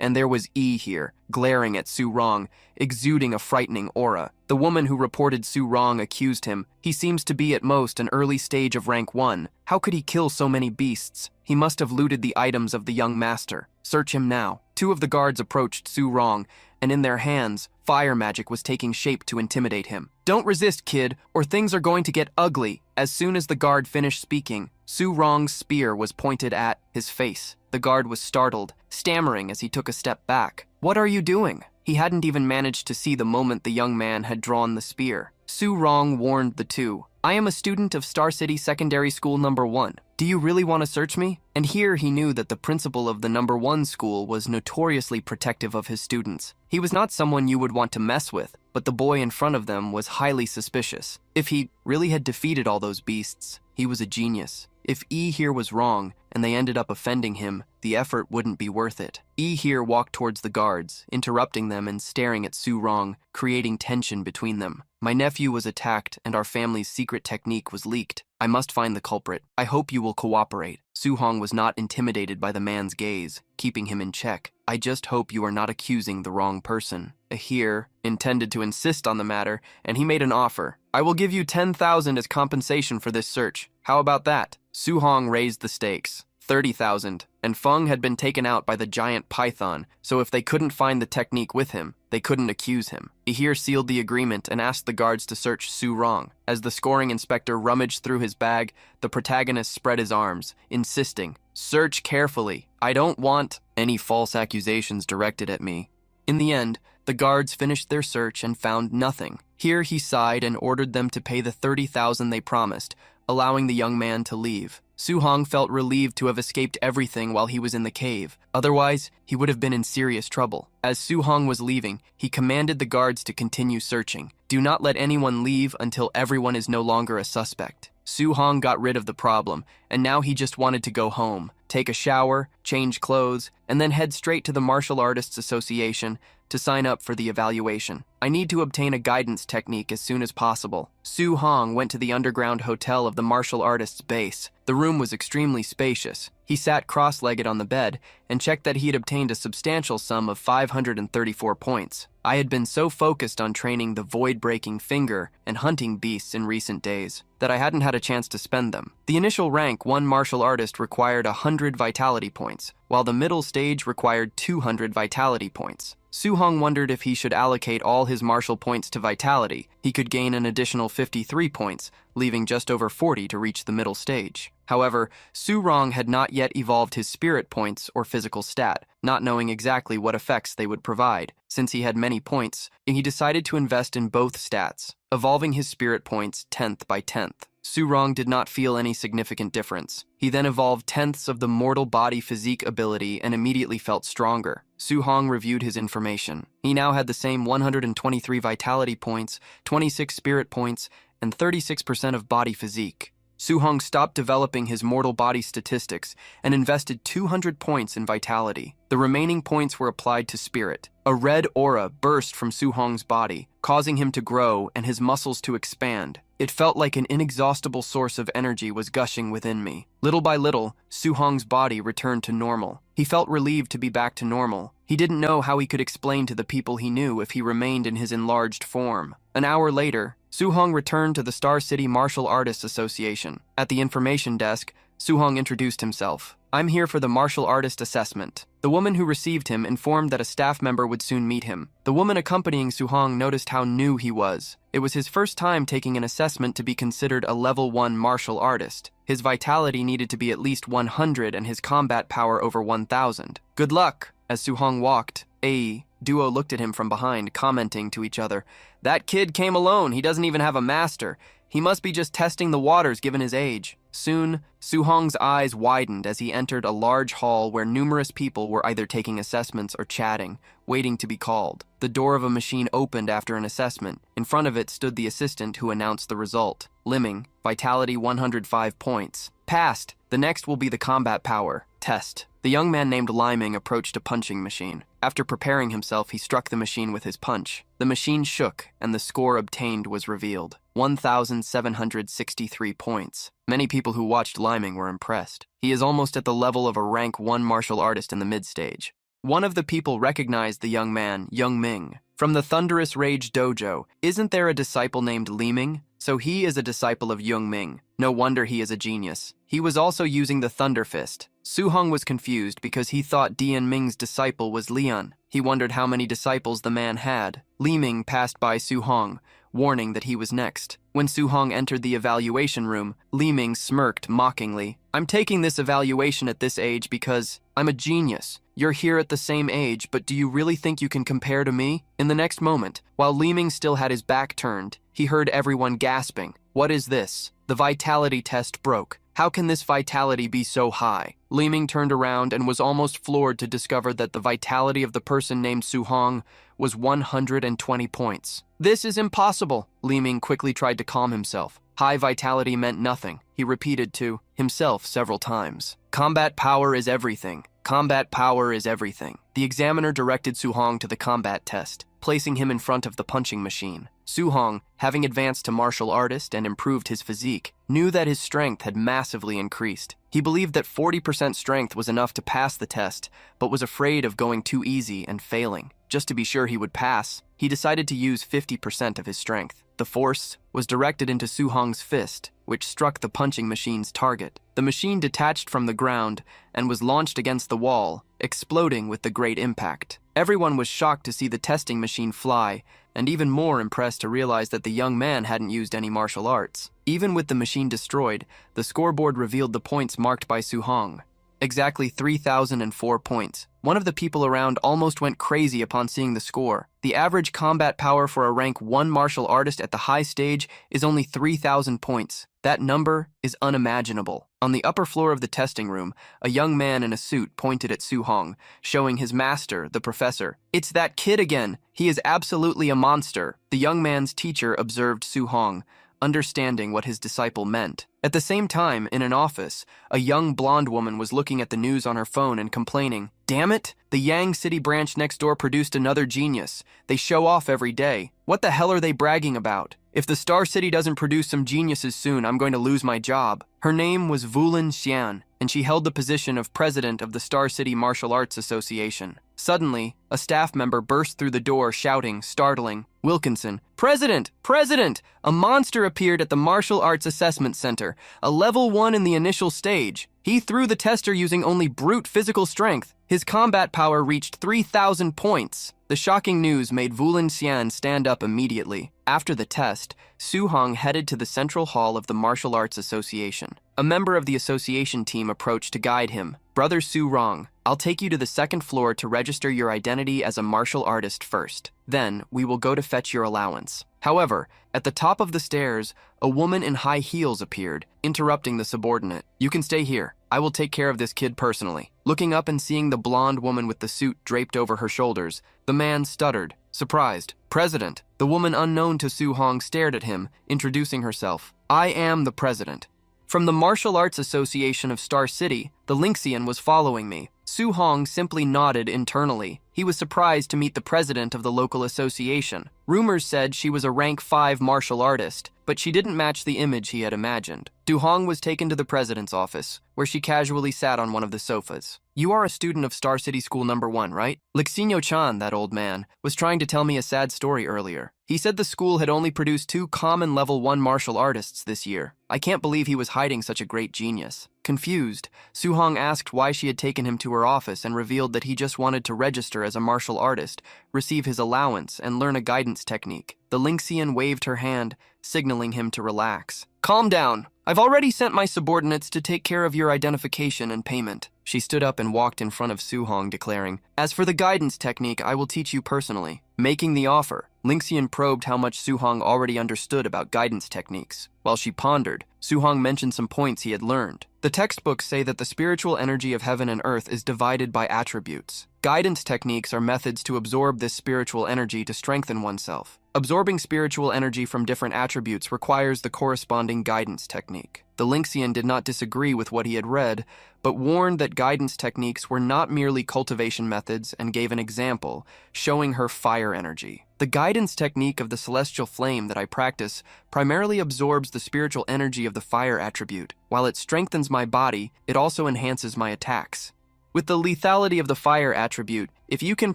And there was E here, glaring at Su Rong, exuding a frightening aura. The woman who reported Su Rong accused him. He seems to be at most an early stage of rank 1. How could he kill so many beasts? He must have looted the items of the young master. Search him now. 2 of the guards approached Su Rong, and in their hands, fire magic was taking shape to intimidate him. Don't resist, kid, or things are going to get ugly. As soon as the guard finished speaking, Su Rong's spear was pointed at his face. The guard was startled, stammering as he took a step back. What are you doing? He hadn't even managed to see the moment the young man had drawn the spear. Su Rong warned the 2. I am a student of Star City Secondary School number 1. Do you really want to search me? And here he knew that the principal of the number 1 school was notoriously protective of his students. He was not someone you would want to mess with, but the boy in front of them was highly suspicious. If he really had defeated all those beasts, he was a genius. If E here was wrong, and they ended up offending him, the effort wouldn't be worth it. E here walked towards the guards, interrupting them and staring at Su Rong, creating tension between them. My nephew was attacked, and our family's secret technique was leaked. I must find the culprit. I hope you will cooperate. Su Hong was not intimidated by the man's gaze, keeping him in check. I just hope you are not accusing the wrong person. Here intended to insist on the matter, and he made an offer. I will give you 10,000 as compensation for this search. How about that? Su Hong raised the stakes. 30,000, and Feng had been taken out by the giant python, so if they couldn't find the technique with him, they couldn't accuse him. Ihir sealed the agreement and asked the guards to search Su Rong. As the scoring inspector rummaged through his bag, the protagonist spread his arms, insisting, search carefully. I don't want any false accusations directed at me. In the end, the guards finished their search and found nothing. Here he sighed and ordered them to pay the 30,000 they promised, allowing the young man to leave. Su Hong felt relieved to have escaped everything while he was in the cave. Otherwise, he would have been in serious trouble. As Su Hong was leaving, he commanded the guards to continue searching. Do not let anyone leave until everyone is no longer a suspect. Su Hong got rid of the problem, and now he just wanted to go home, take a shower, change clothes, and then head straight to the Martial Artists Association to sign up for the evaluation. I need to obtain a guidance technique as soon as possible. Su Hong went to the underground hotel of the martial artists' base. The room was extremely spacious. He sat cross-legged on the bed and checked that he had obtained a substantial sum of 534 points. I had been so focused on training the void-breaking finger and hunting beasts in recent days that I hadn't had a chance to spend them. The initial rank 1 martial artist required 100 vitality points, while the middle stage required 200 vitality points. Su Hong wondered if he should allocate all his martial points to vitality. He could gain an additional 53 points, leaving just over 40 to reach the middle stage. However, Su Rong had not yet evolved his spirit points or physical stat, not knowing exactly what effects they would provide. Since he had many points, he decided to invest in both stats, evolving his spirit points 10th by 10th. Su Rong did not feel any significant difference. He then evolved tenths of the mortal body physique ability and immediately felt stronger. Su Hong reviewed his information. He now had the same 123 vitality points, 26 spirit points, and 36% of body physique. Su Hong stopped developing his mortal body statistics and invested 200 points in vitality. The remaining points were applied to spirit. A red aura burst from Su Hong's body, causing him to grow and his muscles to expand. It felt like an inexhaustible source of energy was gushing within me. Little by little, Su Hong's body returned to normal. He felt relieved to be back to normal. He didn't know how he could explain to the people he knew if he remained in his enlarged form. An hour later, Suhong returned to the Star City Martial Artists Association. At the information desk, Suhong introduced himself. "I'm here for the martial artist assessment." The woman who received him informed that a staff member would soon meet him. The woman accompanying Suhong noticed how new he was. It was his first time taking an assessment to be considered a level 1 martial artist. His vitality needed to be at least 100 and his combat power over 1,000. "Good luck." As Suhong walked, a duo looked at him from behind, commenting to each other, "That kid came alone. He doesn't even have a master. He must be just testing the waters given his age." Soon, Suhong's eyes widened as he entered a large hall where numerous people were either taking assessments or chatting, waiting to be called. The door of a machine opened after an assessment. In front of it stood the assistant who announced the result. Liming, vitality 105 points. Passed. The next will be the combat power test. The young man named Liming approached a punching machine. After preparing himself, he struck the machine with his punch. The machine shook, and the score obtained was revealed. 1,763 points. Many people who watched Liming were impressed. He is almost at the level of a rank 1 martial artist in the mid-stage. One of the people recognized the young man, Young Ming. From the Thunderous Rage Dojo, isn't there a disciple named Liming? So he is a disciple of Young Ming. No wonder he is a genius. He was also using the Thunder Fist. Suhong was confused because he thought Dian Ming's disciple was Lian. He wondered how many disciples the man had. Liming passed by Suhong, warning that he was next. When Suhong entered the evaluation room, Liming smirked mockingly. "I'm taking this evaluation at this age because I'm a genius. You're here at the same age, but do you really think you can compare to me?" In the next moment, while Liming still had his back turned, he heard everyone gasping. "What is this?" The vitality test broke. How can this vitality be so high? Liming turned around and was almost floored to discover that the vitality of the person named Suhong was 120 points. "This is impossible." Liming quickly tried to calm himself. High vitality meant nothing. He repeated to himself several times. "Combat power is everything. Combat power is everything." The examiner directed Suhong to the combat test, placing him in front of the punching machine. Suhong, having advanced to martial artist and improved his physique, knew that his strength had massively increased. He believed that 40% strength was enough to pass the test, but was afraid of going too easy and failing. Just to be sure he would pass, he decided to use 50% of his strength. The force was directed into Suhong's fist, which struck the punching machine's target. The machine detached from the ground and was launched against the wall, exploding with the great impact. Everyone was shocked to see the testing machine fly, and even more impressed to realize that the young man hadn't used any martial arts. Even with the machine destroyed, the scoreboard revealed the points marked by Suhong. Exactly 3,004 points. One of the people around almost went crazy upon seeing the score. The average combat power for a rank 1 martial artist at the high stage is only 3,000 points. That number is unimaginable. On the upper floor of the testing room, a young man in a suit pointed at Suhong, showing his master, the professor. "It's that kid again. He is absolutely a monster." The young man's teacher observed Suhong, understanding what his disciple meant. At the same time, in an office, a young blonde woman was looking at the news on her phone and complaining, "Damn it! The Yang City branch next door produced another genius. They show off every day. What the hell are they bragging about? If the Star City doesn't produce some geniuses soon, I'm going to lose my job." Her name was Vulin Xian, and she held the position of president of the Star City Martial Arts Association. Suddenly, a staff member burst through the door shouting, startling, "Wilkinson, President! President! A monster appeared at the Martial Arts Assessment Center, a level 1 in the initial stage. He threw the tester using only brute physical strength. His combat power reached 3,000 points." The shocking news made Vulin Xian stand up immediately. After the test, Suhong headed to the central hall of the Martial Arts Association. A member of the association team approached to guide him. "Brother Su Rong, I'll take you to the second floor to register your identity as a martial artist first. Then, we will go to fetch your allowance." However, at the top of the stairs, a woman in high heels appeared, interrupting the subordinate. "You can stay here. I will take care of this kid personally." Looking up and seeing the blonde woman with the suit draped over her shoulders, the man stuttered, surprised. "President." The woman unknown to Suhong stared at him, introducing herself. "I am the president. From the Martial Arts Association of Star City, the Lynxian was following me." Suhong simply nodded internally. He he was surprised to meet the president of the local association. Rumors said she was a rank 5 martial artist, but she didn't match the image he had imagined. Du-hong was taken to the president's office, where she casually sat on one of the sofas. "You are a student of Star City School No. 1, right?" Lixinho-chan, that old man, was trying to tell me a sad story earlier. He said the school had only produced 2 common level 1 martial artists this year. I can't believe he was hiding such a great genius. Confused, Su-hong asked why she had taken him to her office and revealed that he just wanted to register as a martial artist, receive his allowance, and learn a guidance technique. The Lingxian waved her hand, signaling him to relax. "Calm down. I've already sent my subordinates to take care of your identification and payment." She stood up and walked in front of Su-hong, declaring, "As for the guidance technique, I will teach you personally." Making the offer, Lingxian probed how much Su-hong already understood about guidance techniques. While she pondered, Su-hong mentioned some points he had learned. The textbooks say that the spiritual energy of heaven and earth is divided by attributes. Guidance techniques are methods to absorb this spiritual energy to strengthen oneself. Absorbing spiritual energy from different attributes requires the corresponding guidance technique. The Lingxian did not disagree with what he had read, but warned that guidance techniques were not merely cultivation methods and gave an example, showing her fire energy. "The guidance technique of the celestial flame that I practice primarily absorbs the spiritual energy of the fire attribute. While it strengthens my body, it also enhances my attacks. With the lethality of the fire attribute, if you can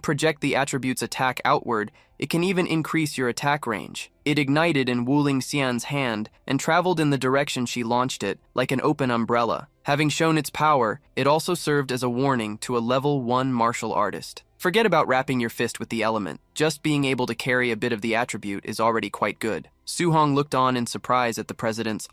project the attribute's attack outward, it can even increase your attack range." It ignited in Wu Lingxian's hand and traveled in the direction she launched it, like an open umbrella. Having shown its power, it also served as a warning to a level 1 martial artist. Forget about wrapping your fist with the element. Just being able to carry a bit of the attribute is already quite good. Su-hong looked on in surprise at the president's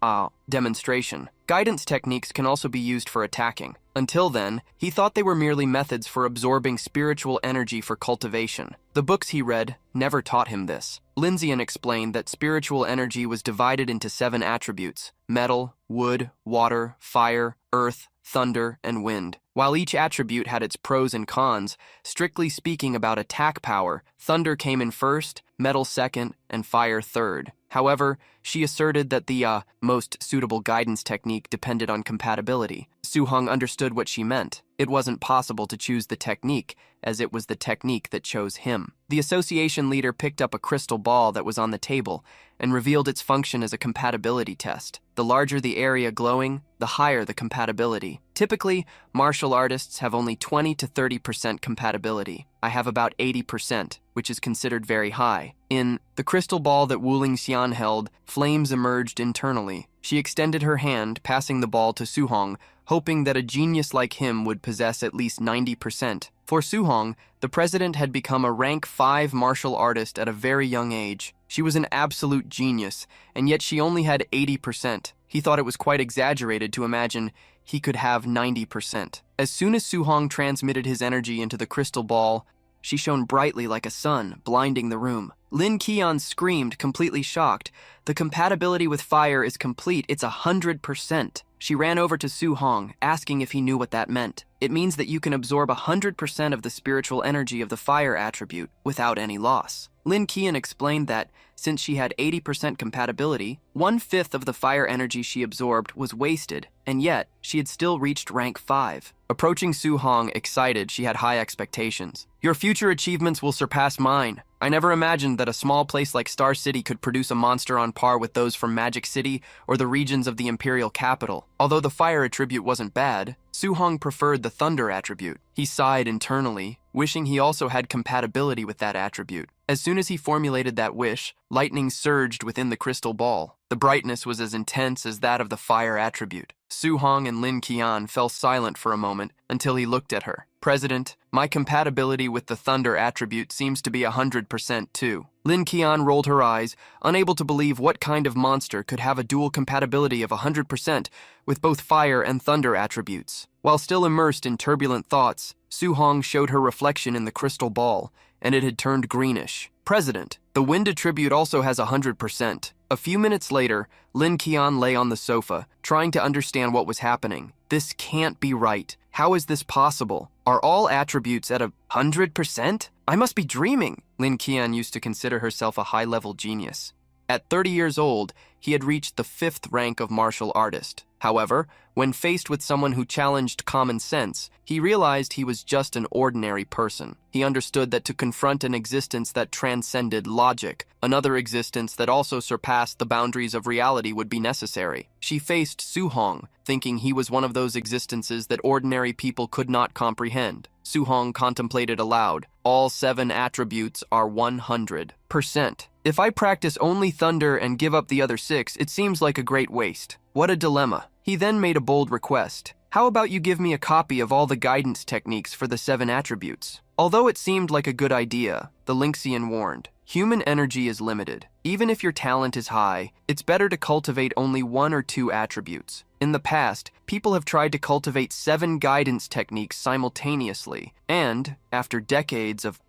demonstration. Guidance techniques can also be used for attacking. Until then, he thought they were merely methods for absorbing spiritual energy for cultivation. The books he read never taught him this. Lingxian explained that spiritual energy was divided into 7 attributes: metal, wood, water, fire, earth, thunder, and wind. While each attribute had its pros and cons, strictly speaking about attack power, thunder came in first, metal second, and fire third. However, she asserted that the most suitable guidance technique depended on compatibility. Su-hong understood what she meant. It wasn't possible to choose the technique, as it was the technique that chose him. The association leader picked up a crystal ball that was on the table and revealed its function as a compatibility test. The larger the area glowing, the higher the compatibility. Typically, martial artists have only 20 to 30% compatibility. I have about 80%, which is considered very high. In the crystal ball that Wu Lingxian held, flames emerged internally. She extended her hand, passing the ball to Su-hong, hoping that a genius like him would possess at least 90%. For Su-hong, the president had become a rank 5 martial artist at a very young age. She was an absolute genius, and yet she only had 80%. He thought it was quite exaggerated to imagine he could have 90%. As soon as Su-hong transmitted his energy into the crystal ball, she shone brightly like a sun, blinding the room. Lin Qian screamed, completely shocked. "The compatibility with fire is complete. It's 100%. She ran over to Su-hong, asking if he knew what that meant. "It means that you can absorb 100% of the spiritual energy of the fire attribute without any loss." Lin Qian explained that, since she had 80% compatibility, 1/5 of the fire energy she absorbed was wasted, and yet she had still reached rank 5. Approaching Su-hong, excited, she had high expectations. "Your future achievements will surpass mine. I never imagined that a small place like Star City could produce a monster on par with those from Magic City or the regions of the Imperial Capital." Although the fire attribute wasn't bad, Su-hong preferred the thunder attribute. He sighed internally, wishing he also had compatibility with that attribute. As soon as he formulated that wish, lightning surged within the crystal ball. The brightness was as intense as that of the fire attribute. Su-hong and Lin Qian fell silent for a moment until he looked at her. "President, my compatibility with the thunder attribute seems to be 100% too." Lin Qian rolled her eyes, unable to believe what kind of monster could have a dual compatibility of 100% with both fire and thunder attributes. While still immersed in turbulent thoughts, Su-hong showed her reflection in the crystal ball, and it had turned greenish. "President, the wind attribute also has 100%. A few minutes later, Lin Qian lay on the sofa, trying to understand what was happening. "This can't be right. How is this possible? Are all attributes at 100%? I must be dreaming." Lin Qian used to consider herself a high-level genius. At 30 years old, he had reached the 5th rank of martial artist. However, when faced with someone who challenged common sense, he realized he was just an ordinary person. He understood that to confront an existence that transcended logic, another existence that also surpassed the boundaries of reality would be necessary. She faced Su-hong, thinking he was one of those existences that ordinary people could not comprehend. Su-hong contemplated aloud. All 7 attributes are 100%. If I practice only thunder and give up the other 6, it seems like a great waste. What a dilemma. He then made a bold request. How about you give me a copy of all the guidance techniques for the 7 attributes? Although it seemed like a good idea, the Lynxian warned, human energy is limited. Even if your talent is high, it's better to cultivate only 1 or 2 attributes. In the past, people have tried to cultivate 7 guidance techniques simultaneously, and, after decades of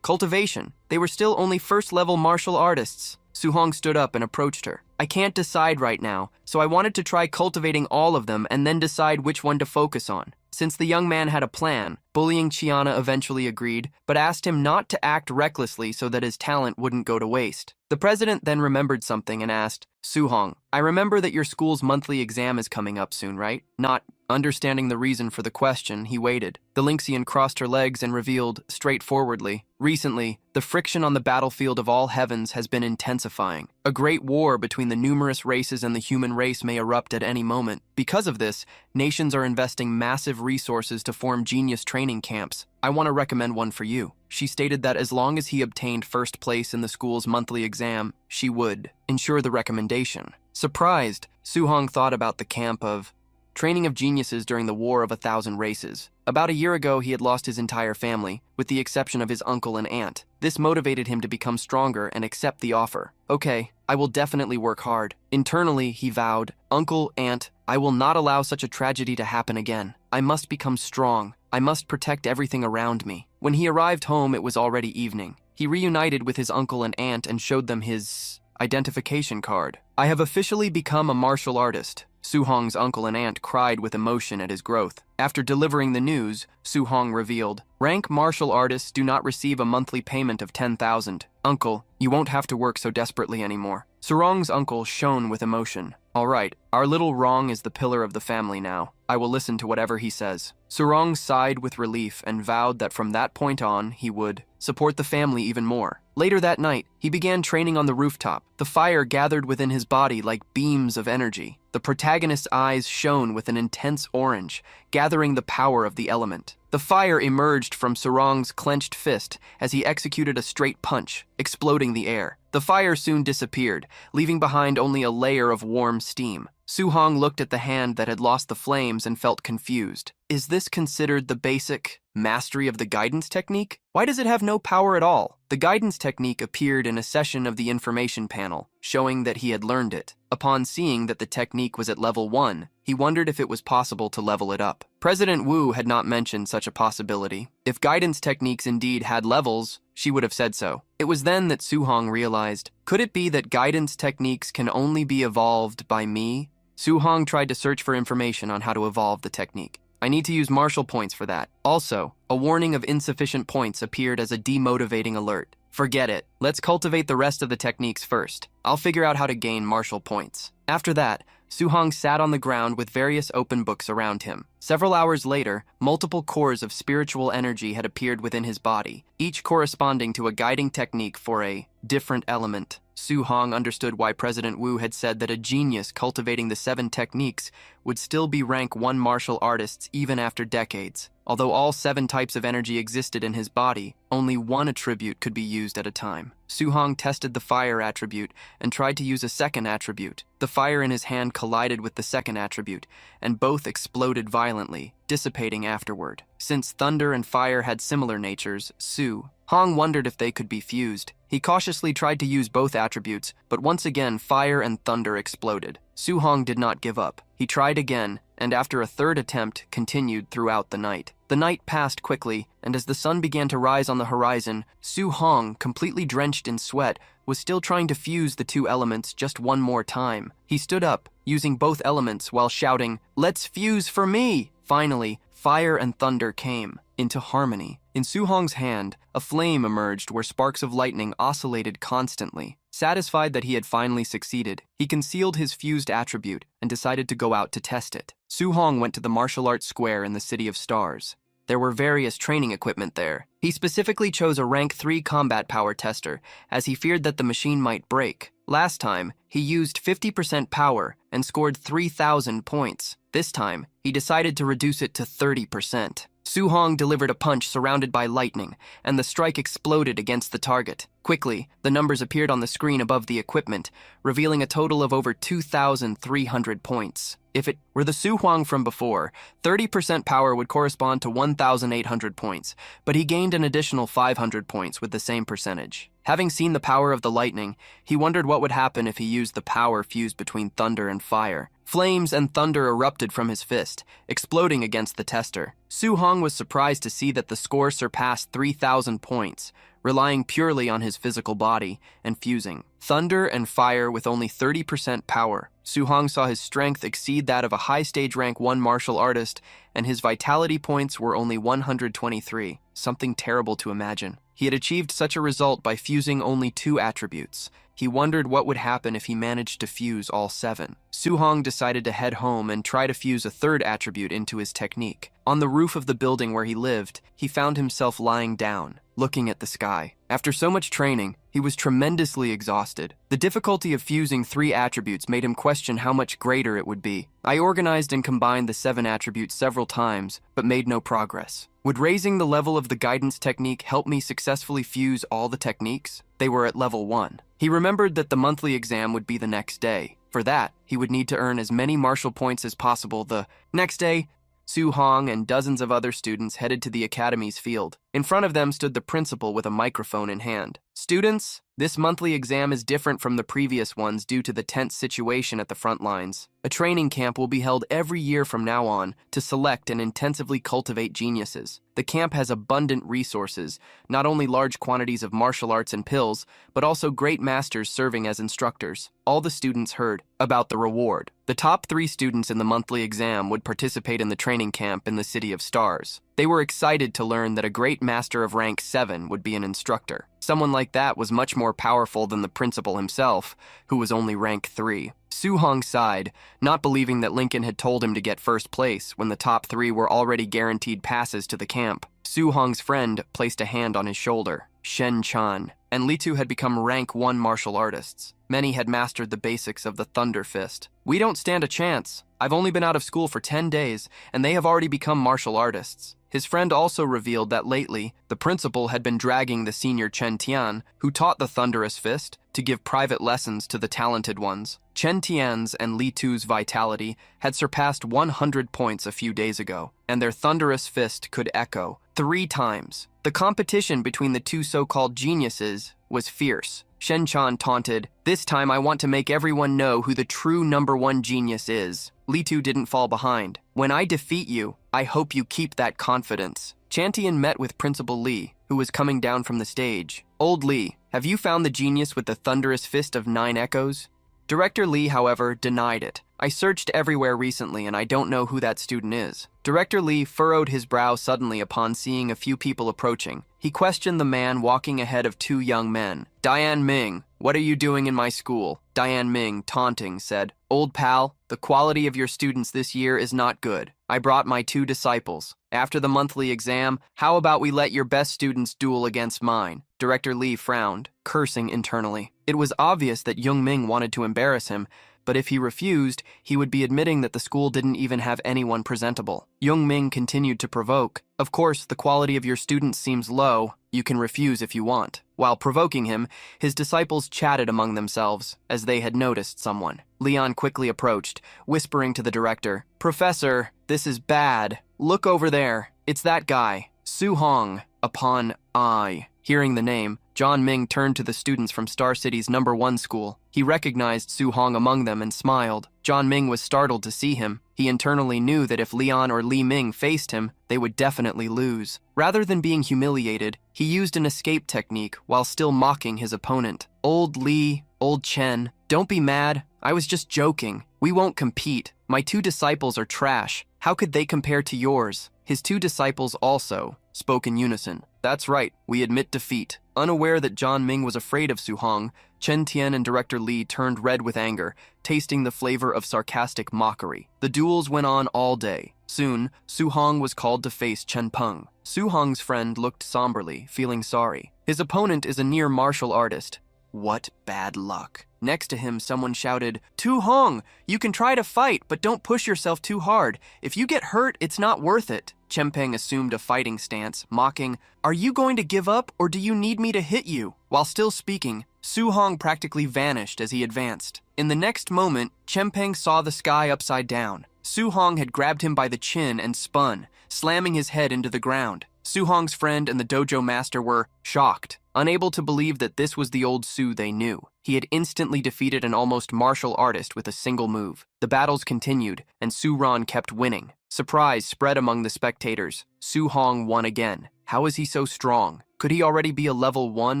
cultivation, they were still only first-level martial artists. Su-hong stood up and approached her. I can't decide right now, so I wanted to try cultivating all of them and then decide which one to focus on. Since the young man had a plan, bullying Chiana eventually agreed, but asked him not to act recklessly so that his talent wouldn't go to waste. The president then remembered something and asked, Su-hong, I remember that your school's monthly exam is coming up soon, right? Not understanding the reason for the question, he waited. The Lynxian crossed her legs and revealed, straightforwardly, recently, the friction on the battlefield of all heavens has been intensifying. A great war between the numerous races and the human race may erupt at any moment. Because of this, nations are investing massive resources to form genius training camps. I want to recommend one for you. She stated that as long as he obtained first place in the school's monthly exam, she would ensure the recommendation. Surprised, Su-hong thought about the camp of training of geniuses during the War of 1,000 Races. About a year ago, he had lost his entire family, with the exception of his uncle and aunt. This motivated him to become stronger and accept the offer. Okay, I will definitely work hard. Internally, he vowed, Uncle, Aunt, I will not allow such a tragedy to happen again. I must become strong. I must protect everything around me. When he arrived home, it was already evening. He reunited with his uncle and aunt and showed them his identification card. I have officially become a martial artist. Su-hong's uncle and aunt cried with emotion at his growth. After delivering the news, Su-hong revealed, rank martial artists do not receive a monthly payment of 10,000. Uncle, you won't have to work so desperately anymore. Surong's uncle shone with emotion. All right, our little Rong is the pillar of the family now. I will listen to whatever he says. Surong sighed with relief and vowed that from that point on, he would support the family even more. Later that night, he began training on the rooftop. The fire gathered within his body like beams of energy. The protagonist's eyes shone with an intense orange, gathering the power of the element. The fire emerged from Surong's clenched fist as he executed a straight punch, exploding the air. The fire soon disappeared, leaving behind only a layer of warm steam. Su-hong looked at the hand that had lost the flames and felt confused. Is this considered the basic mastery of the guidance technique? Why does it have no power at all? The guidance technique appeared in a session of the information panel, showing that he had learned it. Upon seeing that the technique was at level 1, he wondered if it was possible to level it up. President Wu had not mentioned such a possibility. If guidance techniques indeed had levels, she would have said so. It was then that Su-hong realized, could it be that guidance techniques can only be evolved by me? Su-hong tried to search for information on how to evolve the technique. I need to use martial points for that. Also, a warning of insufficient points appeared as a demotivating alert. Forget it. Let's cultivate the rest of the techniques first. I'll figure out how to gain martial points. After that, Su-hong sat on the ground with various open books around him. Several hours later, multiple cores of spiritual energy had appeared within his body, each corresponding to a guiding technique for a different element. Su-hong understood why President Wu had said that a genius cultivating the 7 techniques would still be rank 1 martial artists even after decades. Although all 7 types of energy existed in his body, only 1 attribute could be used at a time. Su-hong tested the fire attribute and tried to use a second attribute. The fire in his hand collided with the second attribute, and both exploded violently, dissipating afterward. Since thunder and fire had similar natures, Su-hong wondered if they could be fused. He cautiously tried to use both attributes, but once again fire and thunder exploded. Su-hong did not give up. He tried again, and after a third attempt, continued throughout the night. The night passed quickly, and as the sun began to rise on the horizon, Su-hong, completely drenched in sweat, was still trying to fuse the 2 elements just one more time. He stood up, using both elements while shouting, "Let's fuse for me!" Finally, fire and thunder came into harmony. In Suhong's hand, a flame emerged where sparks of lightning oscillated constantly. Satisfied that he had finally succeeded, he concealed his fused attribute and decided to go out to test it. Suhong went to the martial arts square in the City of Stars. There were various training equipment there. He specifically chose a rank 3 combat power tester, as he feared that the machine might break. Last time, he used 50% power and scored 3,000 points. This time, he decided to reduce it to 30%. Suhong delivered a punch surrounded by lightning, and the strike exploded against the target. Quickly, the numbers appeared on the screen above the equipment, revealing a total of over 2,300 points. If it were the Suhong from before, 30% power would correspond to 1,800 points, but he gained an additional 500 points with the same percentage. Having seen the power of the lightning, he wondered what would happen if he used the power fused between thunder and fire. Flames and thunder erupted from his fist, exploding against the tester. Suhong was surprised to see that the score surpassed 3,000 points, relying purely on his physical body and fusing thunder and fire with only 30% power. Suhong saw his strength exceed that of a high stage rank 1 martial artist, and his vitality points were only 123, something terrible to imagine. He had achieved such a result by fusing only 2 attributes. He wondered what would happen if he managed to fuse all 7. Suhong decided to head home and try to fuse a 3rd attribute into his technique. On the roof of the building where he lived, he found himself lying down, looking at the sky. After so much training, he was tremendously exhausted. The difficulty of fusing 3 attributes made him question how much greater it would be. I organized and combined the 7 attributes several times, but made no progress. Would raising the level of the guidance technique help me successfully fuse all the techniques? They were at level 1. He remembered that the monthly exam would be the next day. For that, he would need to earn as many martial points as possible. The next day, Suhong and dozens of other students headed to the academy's field. In front of them stood the principal with a microphone in hand. "Students, this monthly exam is different from the previous ones due to the tense situation at the front lines. A training camp will be held every year from now on to select and intensively cultivate geniuses. The camp has abundant resources, not only large quantities of martial arts and pills, but also great masters serving as instructors." All the students heard about the reward. The top 3 students in the monthly exam would participate in the training camp in the City of Stars. They were excited to learn that a great master of rank 7 would be an instructor. Someone like that was much more powerful than the principal himself, who was only rank 3. Suhong sighed, not believing that Lincoln had told him to get first place when the top 3 were already guaranteed passes to the camp. Suhong's friend placed a hand on his shoulder. Shen Chan and Litu had become rank 1 martial artists. Many had mastered the basics of the Thunder Fist. "We don't stand a chance. I've only been out of school for 10 days, and they have already become martial artists." His friend also revealed that lately, the principal had been dragging the senior Chen Tian, who taught the Thunderous Fist, to give private lessons to the talented ones. Chen Tian's and Li Tu's vitality had surpassed 100 points a few days ago, and their Thunderous Fist could echo 3 times. The competition between the 2 so-called geniuses was fierce. Shen Chan taunted, "This time I want to make everyone know who the true #1 genius is." Li Tu didn't fall behind. "When I defeat you, I hope you keep that confidence." Chantian met with Principal Li, who was coming down from the stage. "Old Li, have you found the genius with the thunderous fist of 9 echoes?" Director Li, however, denied it. "I searched everywhere recently and I don't know who that student is." Director Li furrowed his brow suddenly upon seeing a few people approaching. He questioned the man walking ahead of 2 young men. "Diane Ming, what are you doing in my school?" Diane Ming, taunting, said, "Old pal, the quality of your students this year is not good. I brought my 2 disciples. After the monthly exam, how about we let your best students duel against mine?" Director Li frowned, cursing internally. It was obvious that Young Ming wanted to embarrass him, but if he refused, he would be admitting that the school didn't even have anyone presentable. Young Ming continued to provoke. "Of course, the quality of your students seems low. You can refuse if you want." While provoking him, his disciples chatted among themselves, as they had noticed someone. Leon quickly approached, whispering to the director, "Professor, this is bad. Look over there. It's that guy, Suhong, upon I." Hearing the name, John Ming turned to the students from Star City's #1 school. He recognized Suhong among them and smiled. John Ming was startled to see him. He internally knew that if Leon or Li Ming faced him, they would definitely lose. Rather than being humiliated, he used an escape technique while still mocking his opponent. "Old Li, old Chen, don't be mad. I was just joking. "We won't compete. My 2 disciples are trash. How could they compare to yours?" His 2 disciples also spoke in unison. "That's right, we admit defeat." Unaware that John Ming was afraid of Su Hong, Chen Tian and Director Li turned red with anger, tasting the flavor of sarcastic mockery. The duels went on all day. Soon, Su Hong was called to face Chen Peng. Su Hong's friend looked somberly, feeling sorry. His opponent is a near martial artist. What bad luck. Next to him, someone shouted, "Tu Hong, you can try to fight, but don't push yourself too hard. If you get hurt, it's not worth it." Chen Peng assumed a fighting stance, mocking, "Are you going to give up, or do you need me to hit you?" While still speaking, Su Hong practically vanished as he advanced. In the next moment, Chen Peng saw the sky upside down. Su Hong had grabbed him by the chin and spun, slamming his head into the ground. Su Hong's friend and the dojo master were shocked, unable to believe that this was the old Su they knew. He had instantly defeated an almost martial artist with a single move. The battles continued, and Su Ron kept winning. Surprise spread among the spectators. Su Hong won again. How is he so strong? Could he already be a level 1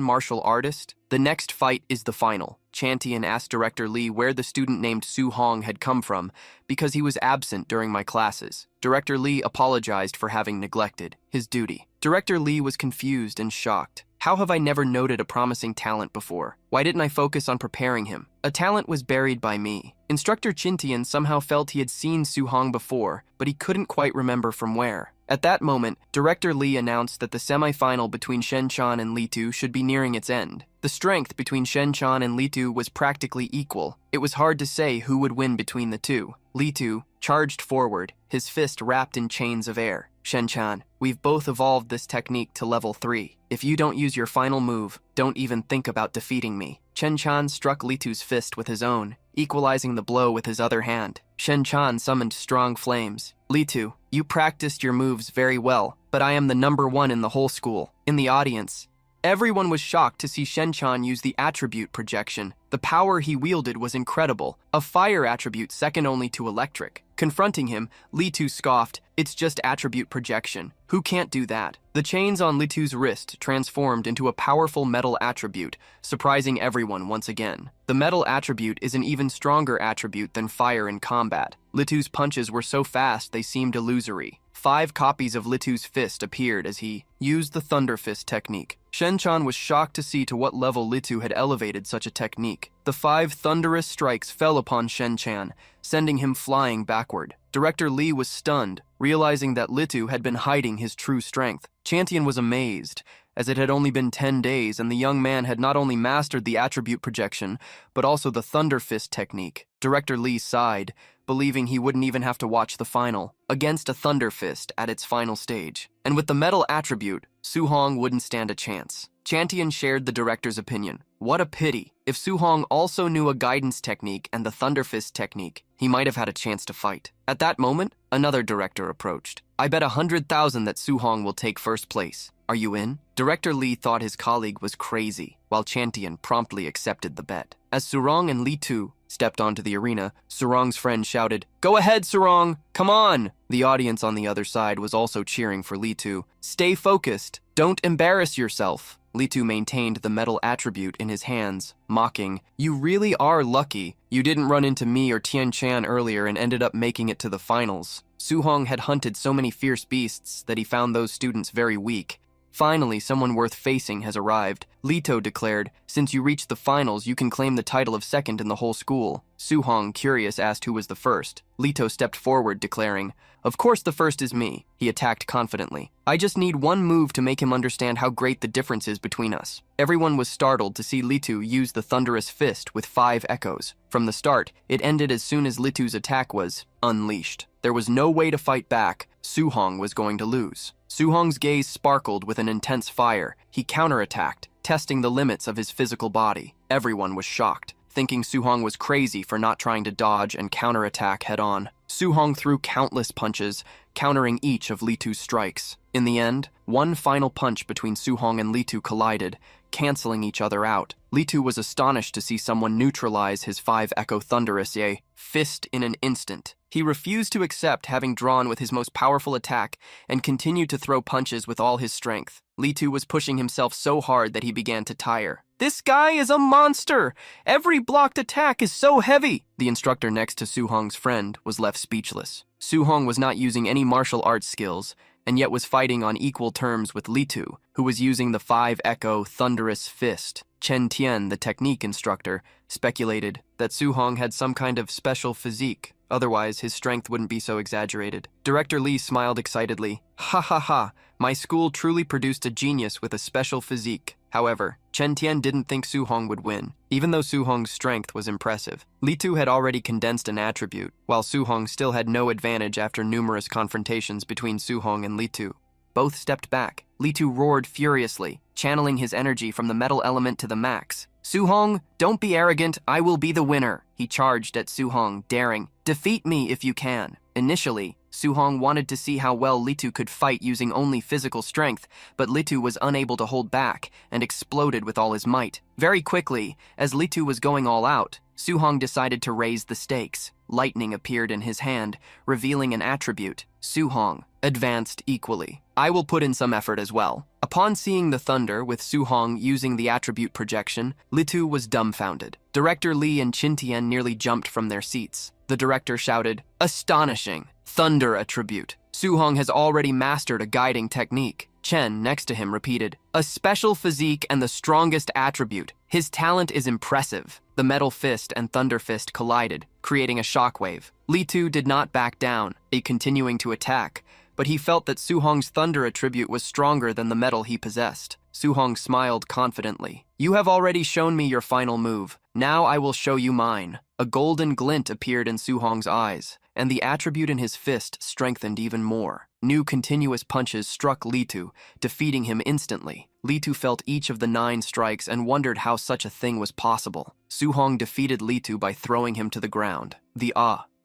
martial artist? The next fight is the final. Chantian asked Director Li where the student named Su Hong had come from because he was absent during my classes. Director Li apologized for having neglected his duty. Director Li was confused and shocked. How have I never noted a promising talent before? Why didn't I focus on preparing him? A talent was buried by me. Instructor Chintian somehow felt he had seen Su Hong before, but he couldn't quite remember from where. At that moment, Director Li announced that the semi-final between Shen Chan and Li Tu should be nearing its end. The strength between Shen Chan and Li Tu was practically equal. It was hard to say who would win between the two. Li Tu charged forward, his fist wrapped in chains of air. "Shen Chan, we've both evolved this technique to level 3. If you don't use your final move, don't even think about defeating me." Shen Chan struck Li Tu's fist with his own, equalizing the blow with his other hand. Shen Chan summoned strong flames. "Li Tu, you practiced your moves very well, but I am the number 1 in the whole school." In the audience, everyone was shocked to see Shen Chan use the attribute projection. The power he wielded was incredible, a fire attribute second only to electric. Confronting him, Li Tu scoffed, "It's just attribute projection. Who can't do that?" The chains on Li Tu's wrist transformed into a powerful metal attribute, surprising everyone once again. The metal attribute is an even stronger attribute than fire in combat. Li Tu's punches were so fast they seemed illusory. 5 copies of Li Tu's fist appeared as he used the Thunder Fist technique. Shen Chan was shocked to see to what level Li Tu had elevated such a technique. The 5 thunderous strikes fell upon Shen Chan, sending him flying backward. Director Li was stunned, realizing that Li Tu had been hiding his true strength. Chantian was amazed, as it had only been 10 days and the young man had not only mastered the attribute projection, but also the Thunder Fist technique. Director Li sighed, believing he wouldn't even have to watch the final, against a Thunder Fist at its final stage. And with the metal attribute, Su Hong wouldn't stand a chance. Chantian shared the director's opinion. What a pity. If Su Hong also knew a guidance technique and the Thunder Fist technique, he might have had a chance to fight. At that moment, another director approached. "I bet 100,000 that Su Hong will take first place. Are you in?" Director Li thought his colleague was crazy, while Chantian promptly accepted the bet. As Surong and Li Tu stepped onto the arena, Surong's friend shouted, "Go ahead, Surong! Come on!" The audience on the other side was also cheering for Li Tu. "Stay focused! Don't embarrass yourself!" Li Tu maintained the metal attribute in his hands, mocking, "You really are lucky. You didn't run into me or Tian Chan earlier and ended up making it to the finals." Su Hong had hunted so many fierce beasts that he found those students very weak. Finally, someone worth facing has arrived. Lito declared, "Since you reached the finals, you can claim the title of second in the whole school." Su Hong, curious, asked who was the first. Lito stepped forward, declaring, "Of course the first is me." He attacked confidently. "I just need one move to make him understand how great the difference is between us." Everyone was startled to see Litu use the thunderous fist with 5 echoes. From the start, it ended as soon as Litu's attack was unleashed. There was no way to fight back. Su Hong was going to lose. Su Hong's gaze sparkled with an intense fire. He counterattacked, testing the limits of his physical body. Everyone was shocked, thinking Su Hong was crazy for not trying to dodge and counterattack head-on. Su Hong threw countless punches, countering each of Litu's strikes. In the end, one final punch between Suhong and Litu collided, canceling each other out. Litu was astonished to see someone neutralize his 5 Echo Thunderous fist in an instant. He refused to accept having drawn with his most powerful attack and continued to throw punches with all his strength. Litu was pushing himself so hard that he began to tire. "This guy is a monster! Every blocked attack is so heavy!" The instructor next to Suhong's friend was left speechless. Suhong was not using any martial arts skills, and yet was fighting on equal terms with Litu, who was using the 5 Echo Thunderous Fist. Chen Tian, the technique instructor, speculated that Suhong had some kind of special physique, otherwise his strength wouldn't be so exaggerated. Director Lee smiled excitedly. "Ha ha ha, my school truly produced a genius with a special physique." However, Chen Tian didn't think Suhong would win, even though Suhong's strength was impressive. Litu had already condensed an attribute, while Suhong still had no advantage after numerous confrontations between Suhong and Litu. Both stepped back. Litu roared furiously, channeling his energy from the metal element to the max. "Suhong, don't be arrogant, I will be the winner." He charged at Suhong, daring, "Defeat me if you can." Initially, Suhong wanted to see how well Litu could fight using only physical strength, but Litu was unable to hold back and exploded with all his might. Very quickly, as Litu was going all out, Suhong decided to raise the stakes. Lightning appeared in his hand, revealing an attribute. Suhong advanced equally. "I will put in some effort as well." Upon seeing the thunder with Suhong using the attribute projection, Litu was dumbfounded. Director Lee and Qintian nearly jumped from their seats. The director shouted, "Astonishing! Thunder attribute. Suhong has already mastered a guiding technique." Chen, next to him, repeated, "A special physique and the strongest attribute. His talent is impressive." The metal fist and thunder fist collided, creating a shockwave. Litu did not back down, continuing to attack, but he felt that Suhong's thunder attribute was stronger than the metal he possessed. Suhong smiled confidently. "You have already shown me your final move. Now I will show you mine." A golden glint appeared in Suhong's eyes, and the attribute in his fist strengthened even more. New continuous punches struck Litu, defeating him instantly. Litu felt each of the 9 strikes and wondered how such a thing was possible. Suhong defeated Litu by throwing him to the ground. The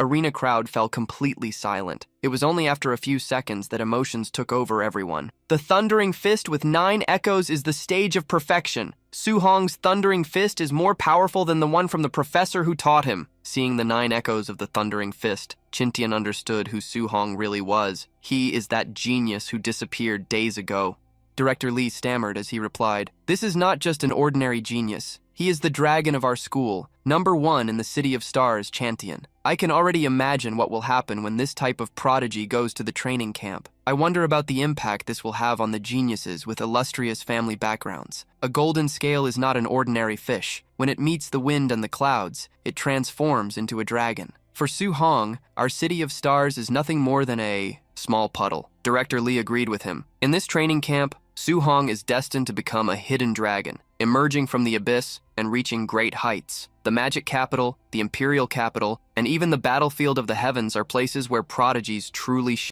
arena crowd fell completely silent. It was only after a few seconds that emotions took over everyone. "The Thundering Fist with 9 echoes is the stage of perfection. Suhong's Thundering Fist is more powerful than the one from the professor who taught him." Seeing the 9 echoes of the Thundering Fist, Qintian understood who Suhong really was. "He is that genius who disappeared days ago." Director Lee stammered as he replied, "This is not just an ordinary genius. He is the dragon of our school, #1 in the City of Stars, Chantian. I can already imagine what will happen when this type of prodigy goes to the training camp. I wonder about the impact this will have on the geniuses with illustrious family backgrounds. A golden scale is not an ordinary fish. When it meets the wind and the clouds, it transforms into a dragon. For Suhong, our City of Stars is nothing more than a small puddle." Director Lee agreed with him. In this training camp, Suhong is destined to become a hidden dragon, emerging from the abyss and reaching great heights. The magic capital, the imperial capital, and even the battlefield of the heavens are places where prodigies truly shine.